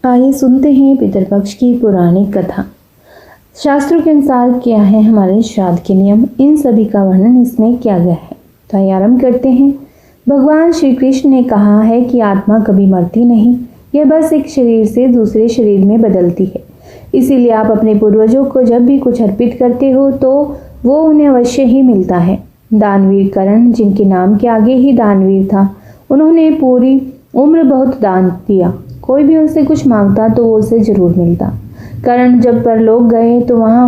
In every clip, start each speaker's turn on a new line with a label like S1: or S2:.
S1: आइए सुनते हैं पितृपक्ष की पुरानी कथा। शास्त्रों के अनुसार क्या है हमारे श्राद्ध के नियम, इन सभी का वर्णन इसमें किया गया है। तो आइए आरंभ करते हैं। भगवान श्री कृष्ण ने कहा है कि आत्मा कभी मरती नहीं, यह बस एक शरीर से दूसरे शरीर में बदलती है। इसीलिए आप अपने पूर्वजों को जब भी कुछ अर्पित करते हो तो वो उन्हें अवश्य ही मिलता है। दानवीर कर्ण, जिनके नाम के आगे ही दानवीर था, उन्होंने पूरी उम्र बहुत दान दिया। कोई भी उनसे कुछ मांगता तो वो उसे जरूर मिलता। कर्ण जब परलोक गए तो वहाँ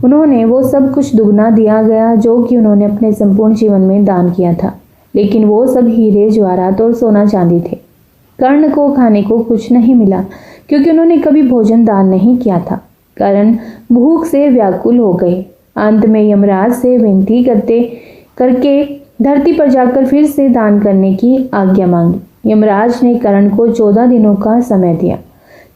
S1: उन्होंने वो सब कुछ दुगना दिया गया जो कि उन्होंने अपने संपूर्ण जीवन में दान किया था। लेकिन वो सब हीरे जवाहरात और सोना चांदी थे। कर्ण को खाने को कुछ नहीं मिला क्योंकि उन्होंने कभी भोजन दान नहीं किया था। कर्ण भूख से व्याकुल हो गए। अंत में यमराज से विनती करके धरती पर जाकर फिर से दान करने की आज्ञा मांगी। यमराज ने कर्ण को 14 दिनों का समय दिया।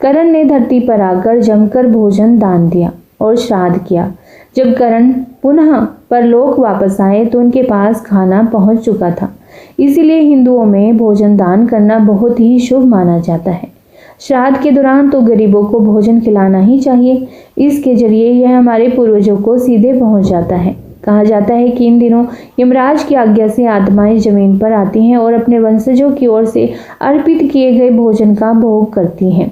S1: कर्ण ने धरती पर आकर जमकर भोजन दान दिया और श्राद्ध किया। जब कर्ण पुनः परलोक वापस आए तो उनके पास खाना पहुंच चुका था। इसीलिए हिंदुओं में भोजन दान करना बहुत ही शुभ माना जाता है। श्राद्ध के दौरान तो गरीबों को भोजन खिलाना ही चाहिए। इसके जरिए यह हमारे पूर्वजों को सीधे पहुंच जाता है। कहा जाता है कि इन दिनों यमराज की आज्ञा से आत्माएं जमीन पर आती हैं और अपने वंशजों की ओर से अर्पित किए गए भोजन का भोग करती हैं।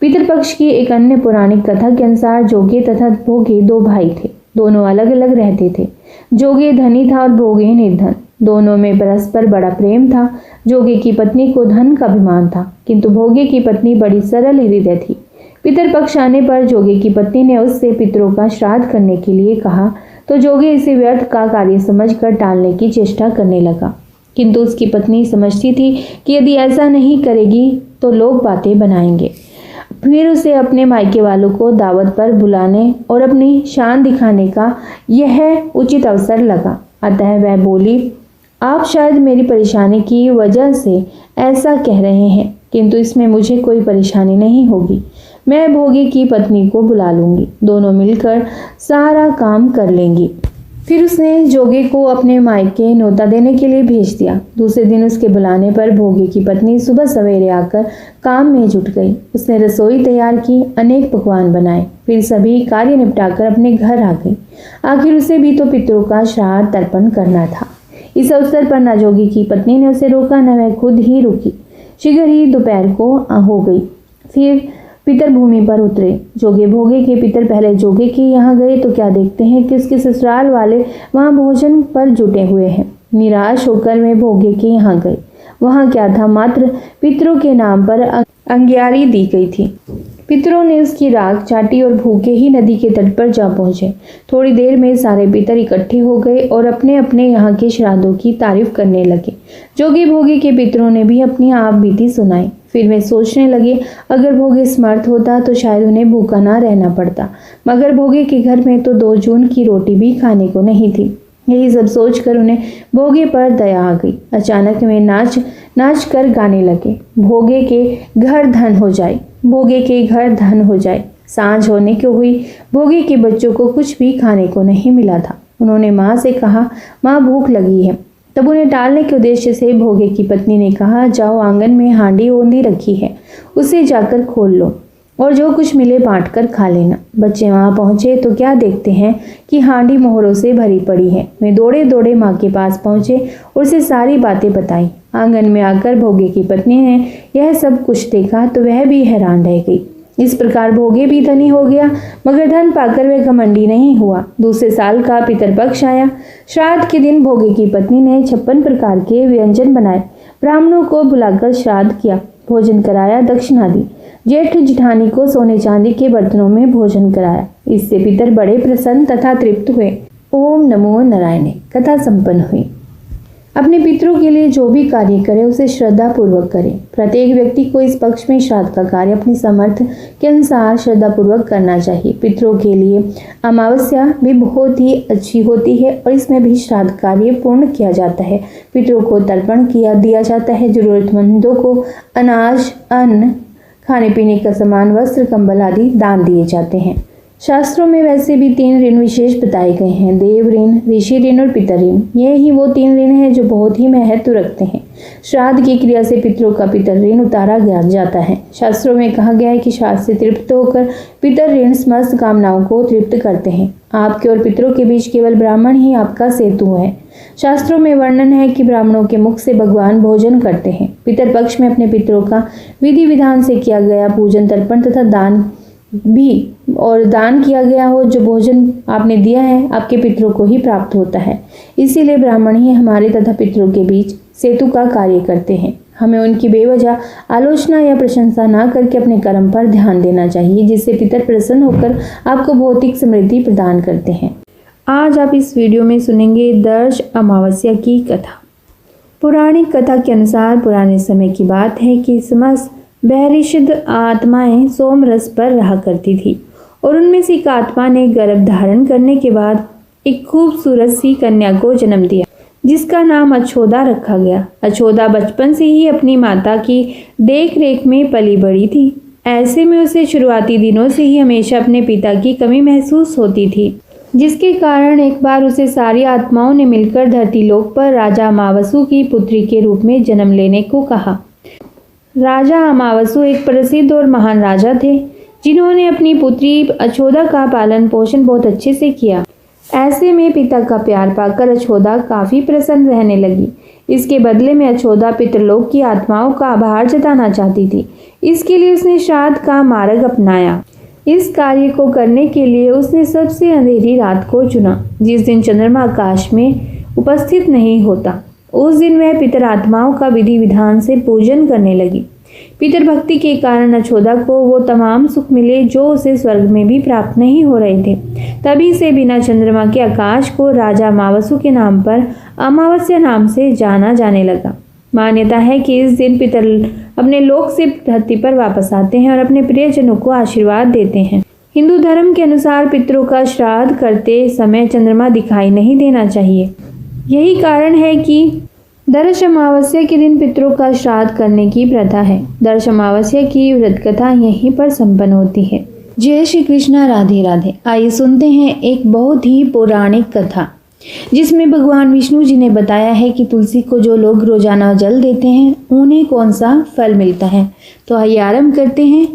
S1: पितृपक्ष की एक अन्य पौराणिक कथा के अनुसार जोगे तथा भोगे 2 भाई थे। दोनों अलग अलग रहते थे। जोगे धनी था और भोगे निर्धन। दोनों में परस्पर बड़ा प्रेम था। जोगे की पत्नी को धन का अभिमान था, किंतु भोगे की पत्नी बड़ी सरल हृदय थी। पितृपक्ष आने पर जोगे की पत्नी ने उससे पितरों का श्राद्ध करने के लिए कहा तो जोगे इसे व्यर्थ का कार्य समझकर टालने की चेष्टा करने लगा। किंतु उसकी पत्नी समझती थी कि यदि ऐसा नहीं करेगी तो लोग बातें बनाएंगे। फिर उसे अपने मायके वालों को दावत पर बुलाने और अपनी शान दिखाने का यह उचित अवसर लगा। अतः वह बोली, आप शायद मेरी परेशानी की वजह से ऐसा कह रहे हैं, किंतु इसमें मुझे कोई परेशानी नहीं होगी। मैं भोगे की पत्नी को बुला लूंगी, दोनों मिलकर सारा काम कर लेंगी। फिर उसने जोगे को अपने मायके न्योता देने के लिए भेज दिया। दूसरे दिन उसके बुलाने पर भोगे की पत्नी सुबह सवेरे आकर काम में जुट गई। उसने रसोई तैयार की, अनेक पकवान बनाए, फिर सभी कार्य निपटाकर अपने घर आ गई। आखिर उसे भी तो पितरों का श्राद्ध तर्पण करना था। इस अवसर पर न जोगी की पत्नी ने उसे रोका न वह खुद ही रुकी। शीघ्र ही दोपहर को हो गई। फिर पितर भूमि पर उतरे। जोगे भोगे के पितर पहले जोगे के यहाँ गए तो क्या देखते हैं कि उसके ससुराल वाले वहाँ भोजन पर जुटे हुए हैं। निराश होकर वे भोगे के यहाँ गए। वहाँ क्या था, मात्र पितरों के नाम पर अंग्यारी दी गई थी। पितरों ने उसकी राख चाटी और भूखे ही नदी के तट पर जा पहुंचे। थोड़ी देर में सारे पितर इकट्ठे हो गए और अपने अपने यहाँ के श्राद्धों की तारीफ करने लगे। जोगी भोगे के पितरों ने भी अपनी आप बीती सुनाई। फिर वे सोचने लगे, अगर भोगे समर्थ होता तो शायद उन्हें भूखा ना रहना पड़ता, मगर भोगे के घर में तो 2 जून की रोटी भी खाने को नहीं थी। यही सब सोचकर उन्हें भोगे पर दया आ गई। अचानक वे नाच कर गाने लगे, भोगे के घर धन हो जाए, भोगे के घर धन हो जाए। सांझ होने को हुई। भोगे के बच्चों को कुछ भी खाने को नहीं मिला था। उन्होंने माँ से कहा, माँ भूख लगी है। तब उन्हें टालने के उद्देश्य से भोगे की पत्नी ने कहा, जाओ आंगन में हांडी ओंधी रखी है, उसे जाकर खोल लो और जो कुछ मिले बांट कर खा लेना। बच्चे वहां पहुंचे तो क्या देखते हैं कि हांडी मोहरों से भरी पड़ी है। वे दौड़े दौड़े माँ के पास पहुंचे और उसे सारी बातें बताई। आंगन में आकर भोगे की पत्नी ने यह सब कुछ देखा तो वह भी हैरान रह गई। इस प्रकार भोगे भी धनी हो गया, मगर धन पाकर वह घमंडी नहीं हुआ। दूसरे साल का पितरपक्ष आया। श्राद्ध के दिन भोगे की पत्नी ने 56 प्रकार के व्यंजन बनाए। ब्राह्मणों को बुलाकर श्राद्ध किया, भोजन कराया, दक्षिणा दी। जेठ जिठानी को सोने चांदी के बर्तनों में भोजन कराया। इससे पितर बड़े प्रसन्न तथा तृप्त हुए। ओम नमो नारायण। कथा संपन्न हुई। अपने पितरों के लिए जो भी कार्य करे उसे श्रद्धा पूर्वक करें। प्रत्येक व्यक्ति को इस पक्ष में श्राद्ध का कार्य अपनी समर्थ के अनुसार श्रद्धा पूर्वक करना चाहिए। पितरों के लिए अमावस्या भी बहुत ही अच्छी होती है और इसमें भी श्राद्ध कार्य पूर्ण किया जाता है। पितरों को तर्पण दिया जाता है। जरूरतमंदों को अनाज, अन्न, खाने पीने का सामान, वस्त्र, कंबल आदि दान दिए जाते हैं। शास्त्रों में वैसे भी 3 ऋण विशेष बताए गए हैं, देव ऋण, ऋषि ऋण और पितर ऋण। ये ही वो 3 ऋण हैं जो बहुत ही महत्व रखते हैं। श्राद्ध की क्रिया से पितरों का पितर ऋण उतारा जाता है। शास्त्रों में कहा गया है कि श्राद्ध से तृप्त होकर पितर ऋण समस्त कामनाओं को तृप्त करते हैं। आपके और पितरों के बीच केवल ब्राह्मण ही आपका सेतु है। शास्त्रों में वर्णन है कि ब्राह्मणों के मुख से भगवान भोजन करते हैं। पितर पक्ष में अपने पितरों का विधि विधान से किया गया पूजन, तर्पण तथा दान भी और दान किया गया हो जो भोजन आपने दिया है आपके पितरों को ही प्राप्त होता है। इसीलिए ब्राह्मण ही हमारे तथा पितरों के बीच सेतु का कार्य करते हैं। हमें उनकी बेवजह आलोचना या प्रशंसा ना करके अपने कर्म पर ध्यान देना चाहिए, जिससे पितर प्रसन्न होकर आपको भौतिक समृद्धि प्रदान करते हैं। आज आप इस वीडियो में सुनेंगे दर्श अमावस्या की कथा। पौराणिक कथा के अनुसार पुराने समय की बात है कि समस्त बहरिशुद्ध आत्माएं सोमरस पर रहा करती थी और उनमें से एक आत्मा ने गर्भ धारण करने के बाद एक खूबसूरत सी कन्या को जन्म दिया, जिसका नाम अछोदा रखा गया। अछोदा बचपन से ही अपनी माता की देख रेख में पली बड़ी थी। ऐसे में उसे शुरुआती दिनों से ही हमेशा अपने पिता की कमी महसूस होती थी, जिसके कारण एक बार उसे सारी आत्माओं ने मिलकर धरती लोक पर राजा अमावसु की पुत्री के रूप में जन्म लेने को कहा। राजा अमावसु एक प्रसिद्ध और महान राजा थे, जिन्होंने अपनी पुत्री अछोदा का पालन पोषण बहुत अच्छे से किया। ऐसे में पिता का प्यार पाकर अछोदा काफी प्रसन्न रहने लगी। इसके बदले में अछोदा पितरलोक की आत्माओं का आभार जताना चाहती थी। इसके लिए उसने श्राद्ध का मार्ग अपनाया। इस कार्य को करने के लिए उसने सबसे अंधेरी रात को चुना, जिस दिन चंद्रमा आकाश में उपस्थित नहीं होता। उस दिन वह पितर आत्माओं का विधि विधान से पूजन करने लगी। पितर भक्ति के कारण अछोदा को वो तमाम सुख मिले जो उसे स्वर्ग में भी प्राप्त नहीं हो रहे थे। तभी से बिना चंद्रमा के आकाश को राजा अमावसु के नाम पर अमावस्या नाम से जाना जाने लगा। मान्यता है कि इस दिन पितर अपने लोक से धरती पर वापस आते हैं और अपने प्रियजनों को आशीर्वाद देते हैं। हिंदू धर्म के अनुसार पितरों का श्राद्ध करते समय चंद्रमा दिखाई नहीं देना चाहिए। यही कारण है कि दर्श अमावस्या के दिन पितरों का श्राद्ध करने की प्रथा है। दर्श अमावस्या की व्रत कथा यहीं पर संपन्न होती है। जय श्री कृष्णा, राधे राधे। आइए सुनते हैं एक बहुत ही पौराणिक कथा, जिसमें भगवान विष्णु जी ने बताया है कि तुलसी को जो लोग रोजाना जल देते हैं उन्हें कौन सा फल मिलता है। तो आइए आरंभ करते हैं।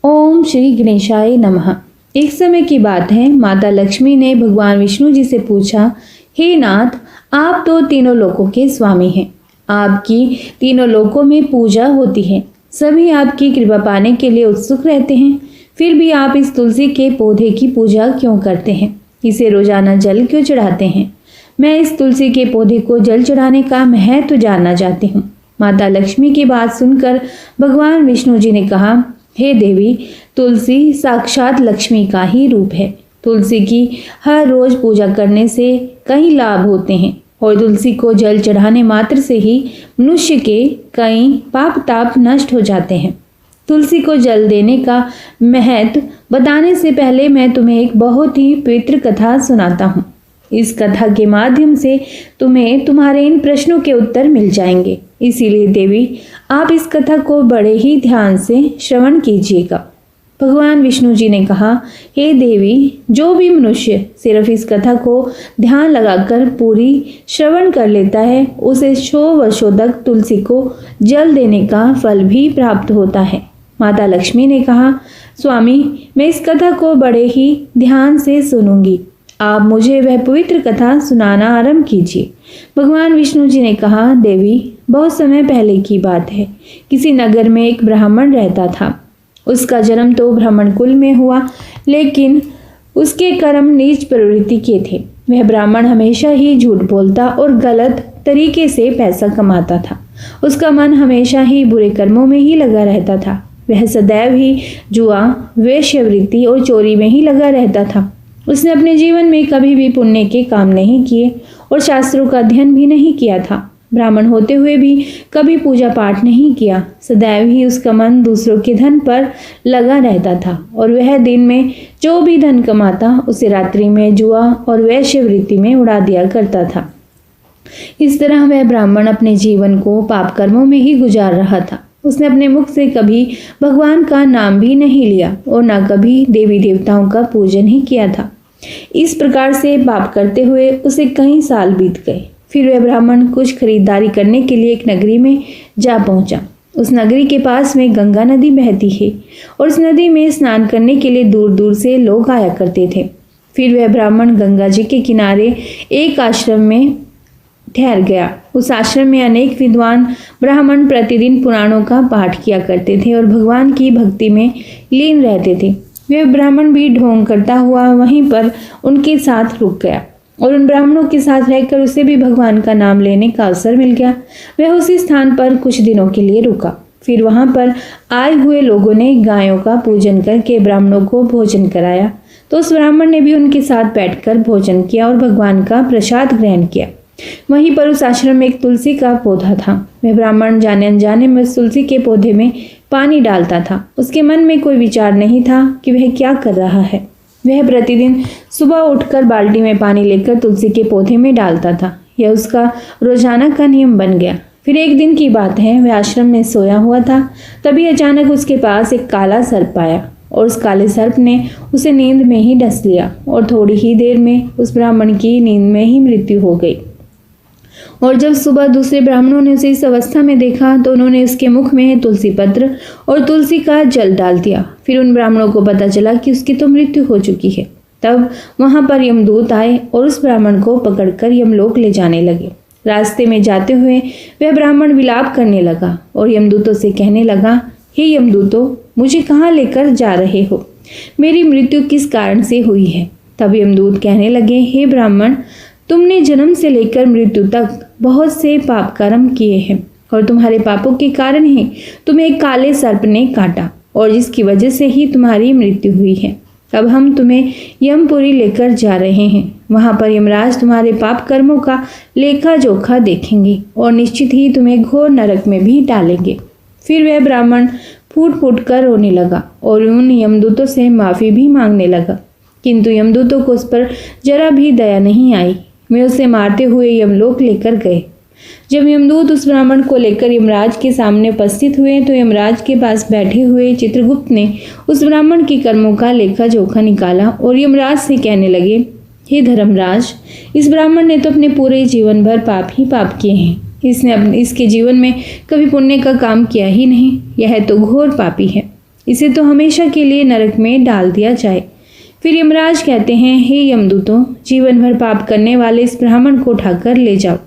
S1: ओम श्री गणेशाय नमः। एक समय की बात है, माता लक्ष्मी ने भगवान विष्णु जी से पूछा, हे नाथ, आप तो तीनों लोकों के स्वामी हैं। आपकी तीनों लोकों में पूजा होती है। सभी आपकी कृपा पाने के लिए उत्सुक रहते हैं। फिर भी आप इस तुलसी के पौधे की पूजा क्यों करते हैं? इसे रोजाना जल क्यों चढ़ाते हैं? मैं इस तुलसी के पौधे को जल चढ़ाने का महत्व जानना चाहती हूँ। माता लक्ष्मी की बात सुनकर भगवान विष्णु जी ने कहा, हे देवी, तुलसी साक्षात लक्ष्मी का ही रूप है। तुलसी की हर रोज पूजा करने से कई लाभ होते हैं और तुलसी को जल चढ़ाने मात्र से ही मनुष्य के कई पाप ताप नष्ट हो जाते हैं। तुलसी को जल देने का महत्व बताने से पहले मैं तुम्हें एक बहुत ही पवित्र कथा सुनाता हूँ। इस कथा के माध्यम से तुम्हें तुम्हारे इन प्रश्नों के उत्तर मिल जाएंगे। इसीलिए देवी, आप इस कथा को बड़े ही ध्यान से श्रवण कीजिएगा। भगवान विष्णु जी ने कहा, हे देवी, जो भी मनुष्य सिर्फ इस कथा को ध्यान लगाकर पूरी श्रवण कर लेता है, उसे 100 वर्षों तक तुलसी को जल देने का फल भी प्राप्त होता है। माता लक्ष्मी ने कहा, स्वामी, मैं इस कथा को बड़े ही ध्यान से सुनूंगी। आप मुझे वह पवित्र कथा सुनाना आरंभ कीजिए। भगवान विष्णु जी ने कहा, देवी, बहुत समय पहले की बात है। किसी नगर में एक ब्राह्मण रहता था। उसका जन्म तो ब्राह्मण कुल में हुआ, लेकिन उसके कर्म नीच प्रवृत्ति के थे। वह ब्राह्मण हमेशा ही झूठ बोलता और गलत तरीके से पैसा कमाता था। उसका मन हमेशा ही बुरे कर्मों में ही लगा रहता था। वह सदैव ही जुआ, वेश्यावृत्ति और चोरी में ही लगा रहता था। उसने अपने जीवन में कभी भी पुण्य के काम नहीं किए और शास्त्रों का अध्ययन भी नहीं किया था। ब्राह्मण होते हुए भी कभी पूजा पाठ नहीं किया। सदैव ही उसका मन दूसरों के धन पर लगा रहता था और वह दिन में जो भी धन कमाता उसे रात्रि में जुआ और वेश्यावृत्ति में उड़ा दिया करता था। इस तरह वह ब्राह्मण अपने जीवन को पाप कर्मों में ही गुजार रहा था। उसने अपने मुख से कभी भगवान का नाम भी नहीं लिया और न कभी देवी देवताओं का पूजन ही किया था। इस प्रकार से पाप करते हुए उसे कई साल बीत गए। फिर वह ब्राह्मण कुछ खरीदारी करने के लिए एक नगरी में जा पहुंचा। उस नगरी के पास में गंगा नदी बहती है और उस नदी में स्नान करने के लिए दूर दूर से लोग आया करते थे। फिर वह ब्राह्मण गंगा जी के किनारे एक आश्रम में ठहर गया। उस आश्रम में अनेक विद्वान ब्राह्मण प्रतिदिन पुराणों का पाठ किया करते थे और भगवान की भक्ति में लीन रहते थे। वह ब्राह्मण भी ढोंग करता हुआ वहीं पर उनके साथ रुक गया और उन ब्राह्मणों के साथ रहकर उसे भी भगवान का नाम लेने का अवसर मिल गया। वह उसी स्थान पर कुछ दिनों के लिए रुका। फिर वहां पर आए हुए लोगों ने गायों का पूजन करके ब्राह्मणों को भोजन कराया, तो उस ब्राह्मण ने भी उनके साथ बैठकर भोजन किया और भगवान का प्रसाद ग्रहण किया। वहीं पर उस आश्रम में एक तुलसी का पौधा था। वह ब्राह्मण जाने अनजाने में उस तुलसी के पौधे में पानी डालता था। उसके मन में कोई विचार नहीं था कि वह क्या कर रहा है। वह प्रतिदिन सुबह उठकर बाल्टी में पानी लेकर तुलसी के पौधे में डालता था। यह उसका रोजाना का नियम बन गया। फिर एक दिन की बात है, वह आश्रम में सोया हुआ था। तभी अचानक उसके पास एक काला सर्प आया और उस काले सर्प ने उसे नींद में ही डस लिया और थोड़ी ही देर में उस ब्राह्मण की नींद में ही मृत्यु हो गई। और जब सुबह दूसरे ब्राह्मणों ने उसे इस अवस्था में देखा तो उन्होंने उसके मुख में तुलसी पत्र और तुलसी का जल डाल दिया। फिर उन ब्राह्मणों को पता चला कि उसकी तो मृत्यु हो चुकी है। तब वहां पर यमदूत आए और उस ब्राह्मण को पकड़कर यमलोक ले जाने लगे। रास्ते में जाते हुए वह ब्राह्मण विलाप करने लगा और यमदूतों से कहने लगा, हे यमदूतों, मुझे कहाँ लेकर जा रहे हो? मेरी मृत्यु किस कारण से हुई है? तब यमदूत कहने लगे, हे ब्राह्मण, तुमने जन्म से लेकर मृत्यु तक बहुत से पाप कर्म किए हैं और तुम्हारे पापों के कारण ही तुम्हें एक काले सर्प ने काटा और जिसकी वजह से ही तुम्हारी मृत्यु हुई है। अब हम तुम्हें यमपुरी लेकर जा रहे हैं। वहां पर यमराज तुम्हारे पाप कर्मों का लेखा जोखा देखेंगे और निश्चित ही तुम्हें घोर नरक में भी डालेंगे। फिर वह ब्राह्मण फूट फूट कर रोने लगा और उन यमदूतों से माफी भी मांगने लगा, किंतु यमदूतों को उस पर जरा भी दया नहीं आई। वे उसे मारते हुए यमलोक लेकर गए। जब यमदूत उस ब्राह्मण को लेकर यमराज के सामने उपस्थित हुए तो यमराज के पास बैठे हुए चित्रगुप्त ने उस ब्राह्मण के कर्मों का लेखा जोखा निकाला और यमराज से कहने लगे, हे धर्मराज, इस ब्राह्मण ने तो अपने पूरे जीवन भर पाप ही पाप किए हैं। इसने इसके जीवन में कभी पुण्य का काम किया ही नहीं। यह तो घोर पापी है। इसे तो हमेशा के लिए नरक में डाल दिया जाए। फिर यमराज कहते हैं, हे यमदूतों, जीवन भर पाप करने वाले इस ब्राह्मण को उठाकर ले जाओ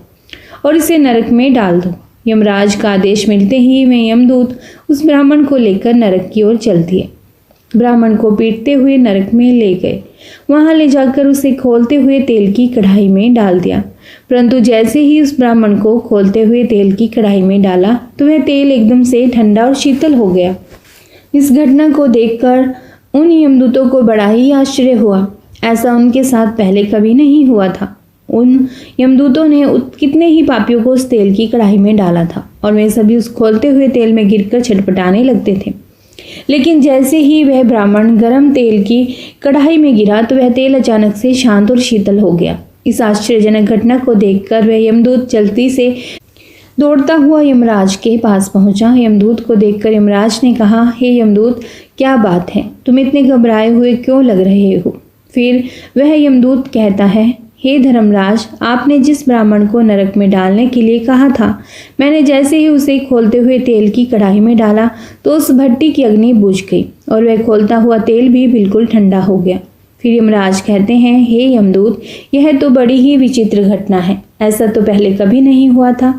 S1: और इसे नरक में डाल दो। यमराज का आदेश मिलते ही वे यमदूत उस ब्राह्मण को लेकर नरक की ओर चल दिए। ब्राह्मण को पीटते हुए नरक में ले गए। वहां ले जाकर उसे खोलते हुए तेल की कढ़ाई में डाल दिया। परंतु जैसे ही उस ब्राह्मण को खोलते हुए तेल की कढ़ाई में डाला तो वह तेल एकदम से ठंडा और शीतल हो गया। इस घटना को देखकर उन यमदूतों को बड़ा ही आश्चर्य हुआ। ऐसा उनके साथ पहले कभी नहीं हुआ था। उन यमदूतों ने कितने ही पापियों को उस तेल की कढ़ाई में डाला था और वे सभी उस खोलते हुए तेल में गिरकर छटपटाने लगते थे। लेकिन जैसे ही वह ब्राह्मण गर्म तेल की कढ़ाई में गिरा तो वह तेल अचानक से शांत और शीतल हो गया। इस आश्चर्यजनक घटना को देखकर वह यमदूत जल्दी से दौड़ता हुआ यमराज के पास पहुंचा। यमदूत को देखकर यमराज ने कहा, हे यमदूत, क्या बात है? तुम इतने घबराए हुए क्यों लग रहे हो? फिर वह यमदूत कहता है, हे धर्मराज, आपने जिस ब्राह्मण को नरक में डालने के लिए कहा था, मैंने जैसे ही उसे खोलते हुए तेल की कढ़ाई में डाला तो उस भट्टी की अग्नि बुझ गई और वह खोलता हुआ तेल भी बिल्कुल ठंडा हो गया। फिर यमराज कहते हैं, हे यमदूत, यह तो बड़ी ही विचित्र घटना है। ऐसा तो पहले कभी नहीं हुआ था।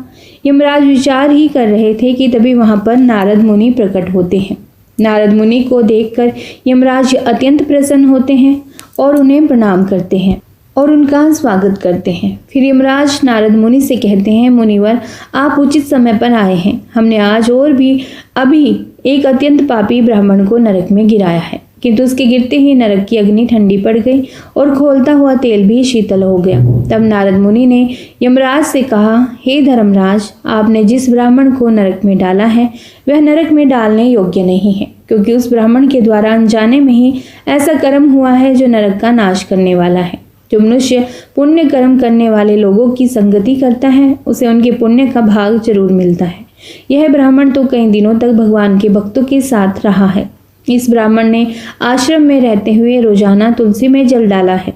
S1: यमराज विचार ही कर रहे थे कि तभी वहां पर नारद मुनि प्रकट होते हैं। नारद मुनि को देखकर यमराज अत्यंत प्रसन्न होते हैं और उन्हें प्रणाम करते हैं और उनका स्वागत करते हैं। फिर यमराज नारद मुनि से कहते हैं, मुनिवर, आप उचित समय पर आए हैं। हमने आज और भी अभी एक अत्यंत पापी ब्राह्मण को नरक में गिराया है, किंतु उसके गिरते ही नरक की अग्नि ठंडी पड़ गई और खोलता हुआ तेल भी शीतल हो गया। तब नारद मुनि ने यमराज से कहा, हे धर्मराज, आपने जिस ब्राह्मण को नरक में डाला है वह नरक में डालने योग्य नहीं है, क्योंकि उस ब्राह्मण के द्वारा अनजाने में ही ऐसा कर्म हुआ है जो नरक का नाश करने वाला है। जो मनुष्य पुण्य कर्म करने वाले लोगों की संगति करता है उसे उनके पुण्य का भाग जरूर मिलता है, यह ब्राह्मण तो कई दिनों तक भगवान के भक्तों के साथ रहा है। इस ब्राह्मण ने आश्रम में रहते हुए रोजाना तुलसी में जल डाला है,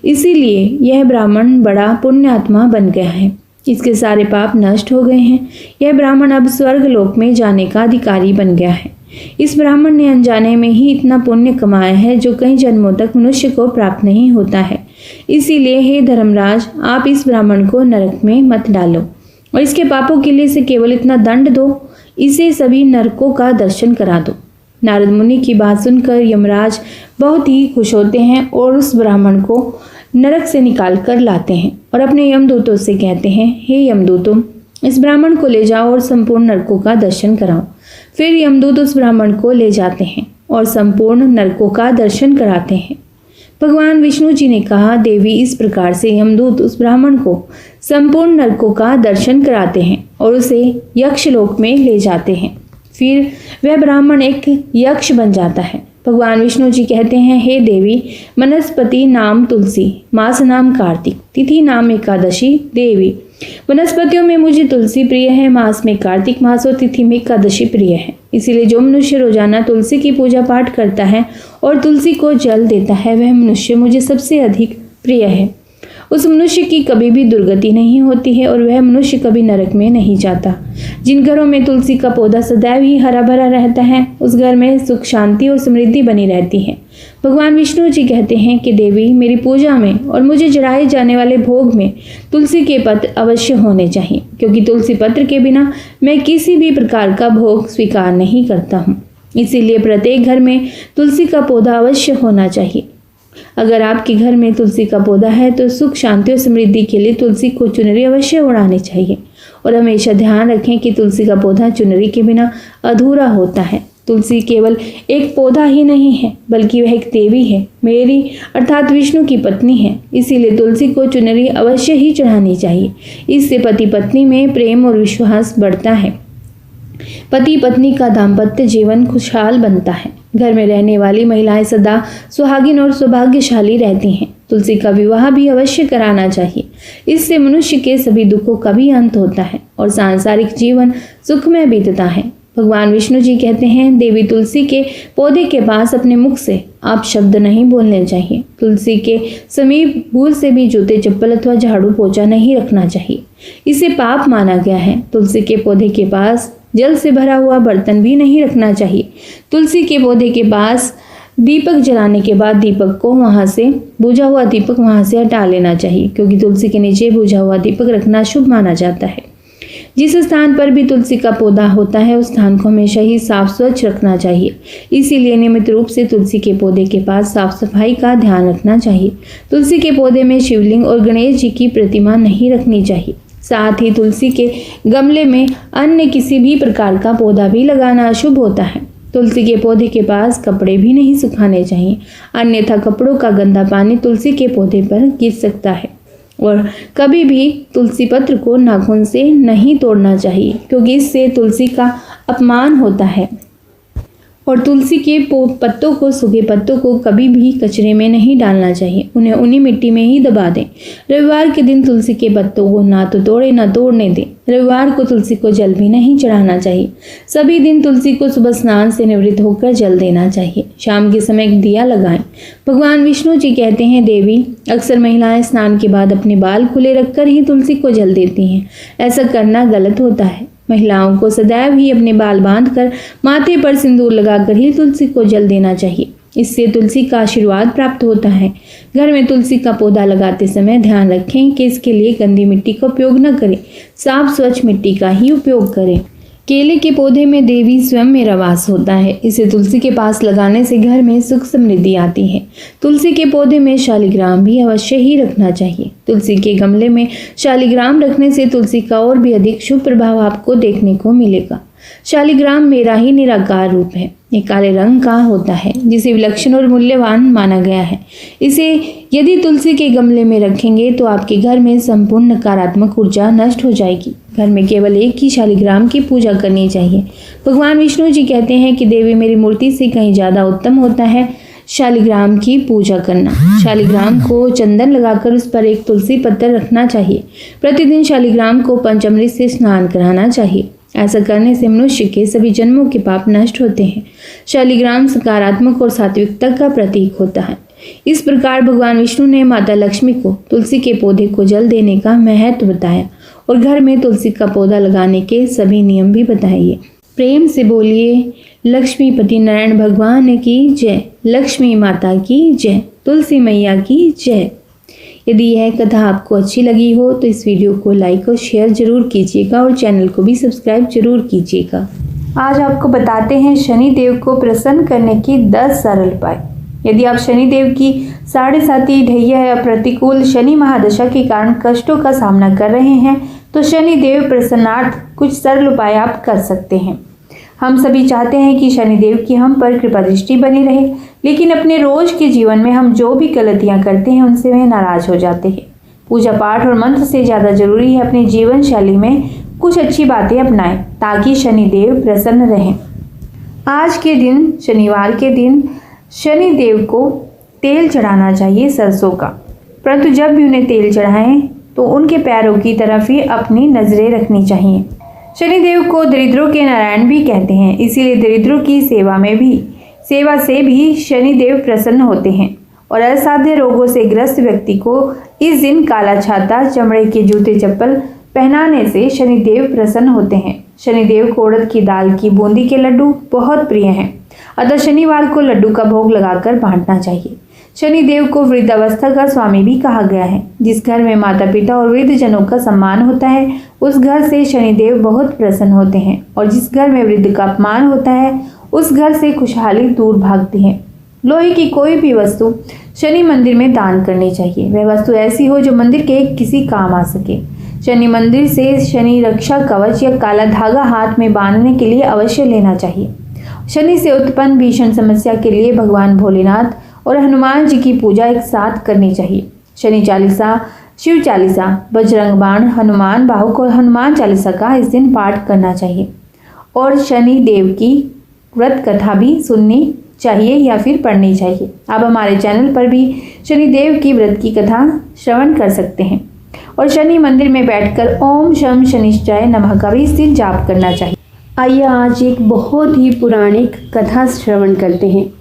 S1: इसीलिए यह ब्राह्मण बड़ा पुण्यात्मा बन गया है। इसके सारे पाप नष्ट हो गए हैं। यह ब्राह्मण अब स्वर्ग लोक में जाने का अधिकारी बन गया है। इस ब्राह्मण ने अनजाने में ही इतना पुण्य कमाया है जो कई जन्मों तक मनुष्य को प्राप्त नहीं होता है। इसीलिए हे धर्मराज, आप इस ब्राह्मण को नरक में मत डालो और इसके पापों के लिए इसे केवल इतना दंड दो, इसे सभी नरकों का दर्शन करा दो। नारद मुनि की बात सुनकर यमराज बहुत ही खुश होते हैं और उस ब्राह्मण को नरक से निकाल कर लाते हैं और अपने यमदूतों से कहते हैं, हे यमदूतों, इस ब्राह्मण को ले जाओ और संपूर्ण नरकों का दर्शन कराओ। फिर यमदूत उस ब्राह्मण को ले जाते हैं और संपूर्ण नरकों का दर्शन कराते हैं। भगवान विष्णु जी ने कहा, देवी, इस प्रकार से यमदूत उस ब्राह्मण को संपूर्ण नरकों का दर्शन कराते हैं और उसे यक्षलोक में ले जाते हैं। फिर वह ब्राह्मण एक यक्ष बन जाता है। भगवान विष्णु जी कहते हैं, हे देवी, वनस्पति नाम तुलसी, मास नाम कार्तिक, तिथि नाम एकादशी देवी। वनस्पतियों में मुझे तुलसी प्रिय है, मास में कार्तिक मास और तिथि में एकादशी प्रिय है। इसीलिए जो मनुष्य रोजाना तुलसी की पूजा पाठ करता है और तुलसी को जल देता है, वह मनुष्य मुझे सबसे अधिक प्रिय है। उस मनुष्य की कभी भी दुर्गति नहीं होती है और वह मनुष्य कभी नरक में नहीं जाता। जिन घरों में तुलसी का पौधा सदैव ही हरा भरा रहता है, उस घर में सुख, शांति और समृद्धि बनी रहती है। भगवान विष्णु जी कहते हैं कि देवी, मेरी पूजा में और मुझे चढ़ाए जाने वाले भोग में तुलसी के पत्र अवश्य होने चाहिए, क्योंकि तुलसी पत्र के बिना मैं किसी भी प्रकार का भोग स्वीकार नहीं करता हूँ। इसीलिए प्रत्येक घर में तुलसी का पौधा अवश्य होना चाहिए। अगर आपके घर में तुलसी का पौधा है तो सुख, शांति और समृद्धि के लिए तुलसी को चुनरी अवश्य उड़ानी चाहिए और हमेशा ध्यान रखें कि तुलसी का पौधा चुनरी के बिना अधूरा होता है। तुलसी केवल एक पौधा ही नहीं है, बल्कि वह एक देवी है, मेरी अर्थात विष्णु की पत्नी है। इसीलिए तुलसी को चुनरी अवश्य ही चढ़ानी चाहिए। इससे पति पत्नी में प्रेम और विश्वास बढ़ता है। पति पत्नी का दाम्पत्य जीवन खुशहाल बनता है। घर में रहने वाली महिलाएं सदा सुहागिन और सौभाग्यशाली रहती हैं। तुलसी का विवाह भी अवश्य कराना चाहिए। इससे मनुष्य के सभी दुखों का भी अंत होता है और सांसारिक जीवन सुखमय बीतता है। भगवान विष्णु जी कहते हैं, देवी, तुलसी के पौधे के पास अपने मुख से आप शब्द नहीं बोलने चाहिए। तुलसी के समीप भूल से भी जूते, चप्पल अथवा झाड़ू पोछा नहीं रखना चाहिए। इसे पाप माना गया है। तुलसी के पौधे के पास जल से भरा हुआ बर्तन भी नहीं रखना चाहिए। तुलसी के पौधे के पास दीपक जलाने के बाद दीपक को वहां से बुझा हुआ दीपक वहां से हटा लेना चाहिए, क्योंकि तुलसी के नीचे बुझा हुआ दीपक रखना शुभ माना जाता है। जिस स्थान पर भी तुलसी का पौधा होता है उस स्थान को हमेशा ही साफ स्वच्छ रखना चाहिए। इसीलिए नियमित रूप से तुलसी के पौधे के पास साफ सफाई का ध्यान रखना चाहिए। तुलसी के पौधे में शिवलिंग और गणेश जी की प्रतिमा नहीं रखनी चाहिए। साथ ही तुलसी के गमले में अन्य किसी भी प्रकार का पौधा भी लगाना अशुभ होता है। तुलसी के पौधे के पास कपड़े भी नहीं सुखाने चाहिए, अन्यथा कपड़ों का गंदा पानी तुलसी के पौधे पर गिर सकता है। और कभी भी तुलसी पत्र को नाखून से नहीं तोड़ना चाहिए, क्योंकि इससे तुलसी का अपमान होता है। और तुलसी के पत्तों को, सूखे पत्तों को कभी भी कचरे में नहीं डालना चाहिए, उन्हें उन्हीं मिट्टी में ही दबा दें। रविवार के दिन तुलसी के पत्तों को ना तो तोड़े ना तोड़ने दें। रविवार को तुलसी को जल भी नहीं चढ़ाना चाहिए। सभी दिन तुलसी को सुबह स्नान से निवृत्त होकर जल देना चाहिए। शाम के समय एक दिया लगाएं। भगवान विष्णु जी कहते हैं, देवी, अक्सर महिलाएं स्नान के बाद अपने बाल खुले रखकर ही तुलसी को जल देती हैं। ऐसा करना गलत होता है। महिलाओं को सदैव ही अपने बाल बांधकर माथे पर सिंदूर लगाकर ही तुलसी को जल देना चाहिए। इससे तुलसी का आशीर्वाद प्राप्त होता है। घर में तुलसी का पौधा लगाते समय ध्यान रखें कि इसके लिए गंदी मिट्टी का उपयोग न करें, साफ स्वच्छ मिट्टी का ही उपयोग करें। केले के पौधे में देवी स्वयं मेरा वास होता है। इसे तुलसी के पास लगाने से घर में सुख समृद्धि आती है। तुलसी के पौधे में शालिग्राम भी अवश्य ही रखना चाहिए। तुलसी के गमले में शालिग्राम रखने से तुलसी का और भी अधिक शुभ प्रभाव आपको देखने को मिलेगा। शालिग्राम मेरा ही निराकार रूप है। ये काले रंग का होता है, जिसे विलक्षण और मूल्यवान माना गया है। इसे यदि तुलसी के गमले में रखेंगे तो आपके घर में संपूर्ण नकारात्मक ऊर्जा नष्ट हो जाएगी। घर में केवल एक ही शालिग्राम की पूजा करनी चाहिए। भगवान विष्णु जी कहते हैं कि देवी, मेरी मूर्ति से कहीं ज़्यादा उत्तम होता है शालिग्राम की पूजा करना। शालिग्राम को चंदन लगाकर उस पर एक तुलसी पत्थर रखना चाहिए। प्रतिदिन शालिग्राम को पंचामृत से स्नान कराना चाहिए। ऐसा करने से मनुष्य के सभी जन्मों के पाप नष्ट होते हैं। शालिग्राम सकारात्मक और सात्विकता का प्रतीक होता है। इस प्रकार भगवान विष्णु ने माता लक्ष्मी को तुलसी के पौधे को जल देने का महत्व बताया और घर में तुलसी का पौधा लगाने के सभी नियम भी बताइए। प्रेम से बोलिए लक्ष्मीपति नारायण भगवान की जय, लक्ष्मी माता की जय, तुलसी मैया की जय। यदि यह कथा आपको अच्छी लगी हो तो इस वीडियो को लाइक और शेयर जरूर कीजिएगा और चैनल को भी सब्सक्राइब जरूर कीजिएगा। आज आपको बताते हैं शनि देव को प्रसन्न करने के 10 सरल उपाय। यदि आप शनि देव की 7.5 ढैया या प्रतिकूल शनि महादशा के कारण कष्टों का सामना कर रहे हैं तो शनि देव प्रसन्नार्थ कुछ सरल उपाय आप कर सकते हैं। हम सभी चाहते हैं कि शनि देव की हम पर कृपा दृष्टि बनी रहे, लेकिन अपने रोज के जीवन में हम जो भी गलतियां करते हैं उनसे वह नाराज हो जाते हैं। पूजा पाठ और मंत्र से ज़्यादा जरूरी है अपनी जीवन शैली में कुछ अच्छी बातें अपनाएं ताकि शनि देव प्रसन्न रहें। आज के दिन शनिवार के दिन शनि देव को तेल चढ़ाना चाहिए सरसों का, परंतु जब भी उन्हें तेल चढ़ाएं तो उनके पैरों की तरफ ही अपनी नजरें रखनी चाहिए। शनिदेव को दरिद्रों के नारायण भी कहते हैं, इसीलिए दरिद्रों की सेवा से भी शनिदेव प्रसन्न होते हैं और असाध्य रोगों से ग्रस्त व्यक्ति को इस दिन काला छाता, चमड़े के जूते चप्पल पहनाने से शनिदेव प्रसन्न होते हैं। शनिदेव को उड़द की दाल की बूंदी के लड्डू बहुत प्रिय हैं, अतः शनिवार को लड्डू का भोग लगाकर बांटना चाहिए। शनिदेव को वृद्धावस्था का स्वामी भी कहा गया है। जिस घर में माता पिता और वृद्ध जनों का सम्मान होता है उस घर से शनिदेव बहुत प्रसन्न होते हैं और जिस घर में वृद्ध का अपमान होता है उस घर से खुशहाली दूर भागती है। लोहे की कोई भी वस्तु शनि मंदिर में दान करनी चाहिए। वह वस्तु ऐसी हो जो मंदिर के किसी काम आ सके। शनि मंदिर से शनि रक्षा कवच या काला धागा हाथ में बांधने के लिए अवश्य लेना चाहिए। शनि से उत्पन्न भीषण समस्या के लिए भगवान भोलेनाथ और हनुमान जी की पूजा एक साथ करनी चाहिए। शनि चालीसा, शिव चालीसा, बजरंग बाण, हनुमान बाहुक और हनुमान चालीसा का इस दिन पाठ करना चाहिए और शनि देव की व्रत कथा भी सुननी चाहिए या फिर पढ़नी चाहिए। आप हमारे चैनल पर भी शनि देव की व्रत की कथा श्रवण कर सकते हैं और शनि मंदिर में बैठकर ओम शम शनिश्चराय नमः का भी इस दिन जाप करना चाहिए। आइए आज एक बहुत ही पौराणिक कथा श्रवण करते हैं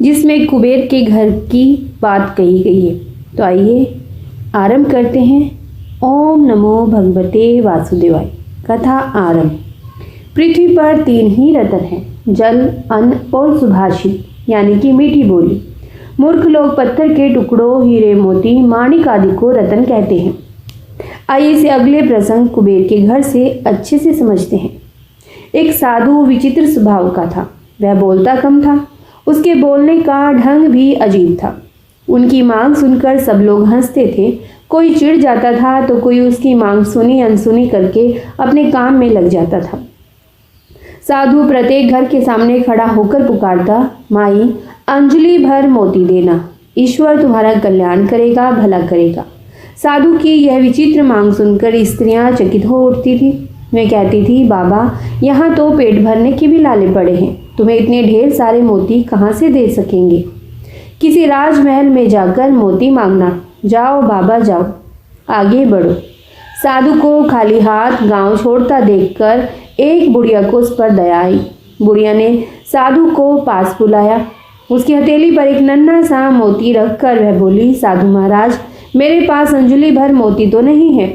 S1: जिसमें कुबेर के घर की बात कही गई है। तो आइए आरंभ करते हैं। ओम नमो भगवते वासुदेवाय। कथा आरंभ। पृथ्वी पर 3 ही रत्न हैं, जल, अन्न और सुभाषित यानी कि मीठी बोली। मूर्ख लोग पत्थर के टुकड़ों, हीरे, मोती, माणिक आदि को रत्न कहते हैं। आइए इसे अगले प्रसंग कुबेर के घर से अच्छे से समझते हैं। एक साधु विचित्र स्वभाव का था। वह बोलता कम था, उसके बोलने का ढंग भी अजीब था। उनकी मांग सुनकर सब लोग हंसते थे। कोई चिढ़ जाता था तो कोई उसकी मांग सुनी अनसुनी करके अपने काम में लग जाता था। साधु प्रत्येक घर के सामने खड़ा होकर पुकारता, माई अंजलि भर मोती देना, ईश्वर तुम्हारा कल्याण करेगा, भला करेगा। साधु की यह विचित्र मांग सुनकर स्त्रियां चकित हो उठती थी। वे कहती थी, बाबा यहाँ तो पेट भरने के भी लाले पड़े हैं, तुम्हें इतने ढेर सारे मोती कहाँ से दे सकेंगे। किसी राजमहल में जाकर मोती मांगना, जाओ बाबा जाओ, आगे बढ़ो। साधु को खाली हाथ गांव छोड़ता देखकर एक बुढ़िया को उस पर दया आई। बुढ़िया ने साधु को पास बुलाया। उसकी हथेली पर एक नन्हा सा मोती रखकर वह बोली, साधु महाराज मेरे पास अंजलि भर मोती तो नहीं है,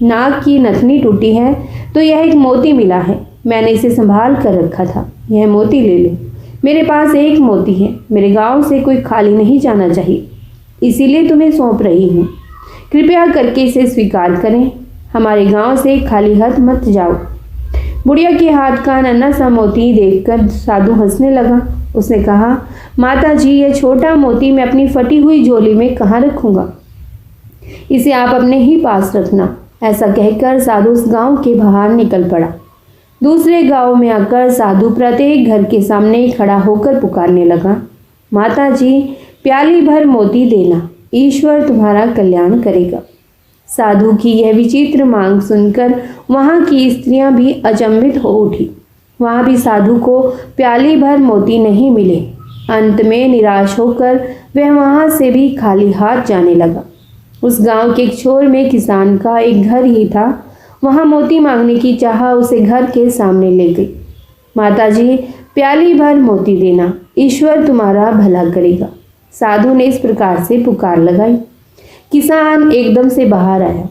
S1: नाक की नथनी टूटी है तो यह एक मोती मिला है, मैंने इसे संभाल कर रखा था, यह मोती ले लो। मेरे पास एक मोती है, मेरे गांव से कोई खाली नहीं जाना चाहिए, इसीलिए तुम्हें सौंप रही हूँ, कृपया करके इसे स्वीकार करें, हमारे गांव से खाली हाथ मत जाओ। बुढ़िया के हाथ का नन्हा सा मोती देखकर साधु हंसने लगा। उसने कहा, माता जी यह छोटा मोती मैं अपनी फटी हुई झोली में कहाँ रखूँगा, इसे आप अपने ही पास रखना। ऐसा कहकर साधु उस गांव के बाहर निकल पड़ा। दूसरे गांव में आकर साधु प्रत्येक घर के सामने खड़ा होकर पुकारने लगा, माता जी प्याली भर मोती देना, ईश्वर तुम्हारा कल्याण करेगा। साधु की यह विचित्र मांग सुनकर वहां की स्त्रियां भी अचंभित हो उठी। वहां भी साधु को प्याली भर मोती नहीं मिले। अंत में निराश होकर वह वहां से भी खाली हाथ जाने लगा। उस गांव के एक छोर में किसान का एक घर ही था वहाँ मोती मांगने की चाह उसे घर के सामने ले गई। माताजी, प्याली भर मोती देना, ईश्वर तुम्हारा भला करेगा। साधु ने इस प्रकार से पुकार लगाई। किसान एकदम से बाहर आया।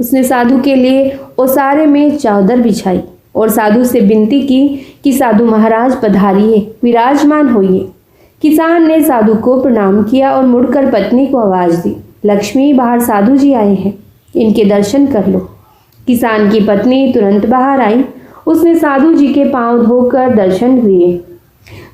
S1: उसने साधु के लिए ओसारे में चादर बिछाई और साधु से विनती की कि साधु महाराज पधारिए, विराजमान होइए। किसान ने साधु को प्रणाम किया और मुड़कर पत्नी को आवाज दी, लक्ष्मी, बाहर साधु जी आए हैं, इनके दर्शन कर लो। किसान की पत्नी तुरंत बाहर आई। उसने साधु जी के पांव धोकर दर्शन दिए।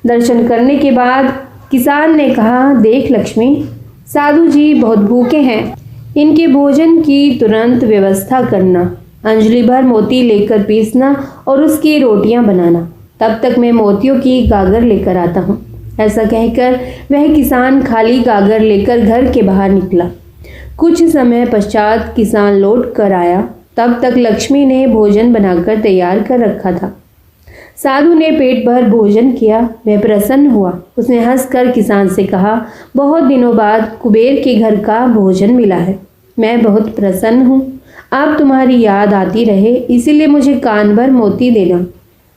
S1: दर्शन करने के बाद किसान ने कहा, देख लक्ष्मी, साधु जी बहुत भूखे हैं, इनके भोजन की तुरंत व्यवस्था करना। अंजलि भर मोती लेकर पीसना और उसकी रोटियां बनाना, तब तक मैं मोतियों की गागर लेकर आता हूँ। ऐसा कहकर वह किसान खाली गागर लेकर घर के बाहर निकला। कुछ समय पश्चात किसान लौट कर आया। तब तक लक्ष्मी ने भोजन बनाकर तैयार कर रखा था। साधु ने पेट भर भोजन किया। वह प्रसन्न हुआ। उसने हंसकर किसान से कहा, बहुत दिनों बाद कुबेर के घर का भोजन मिला है, मैं बहुत प्रसन्न हूँ। अब तुम्हारी याद आती रहे, इसीलिए मुझे कान भर मोती देना,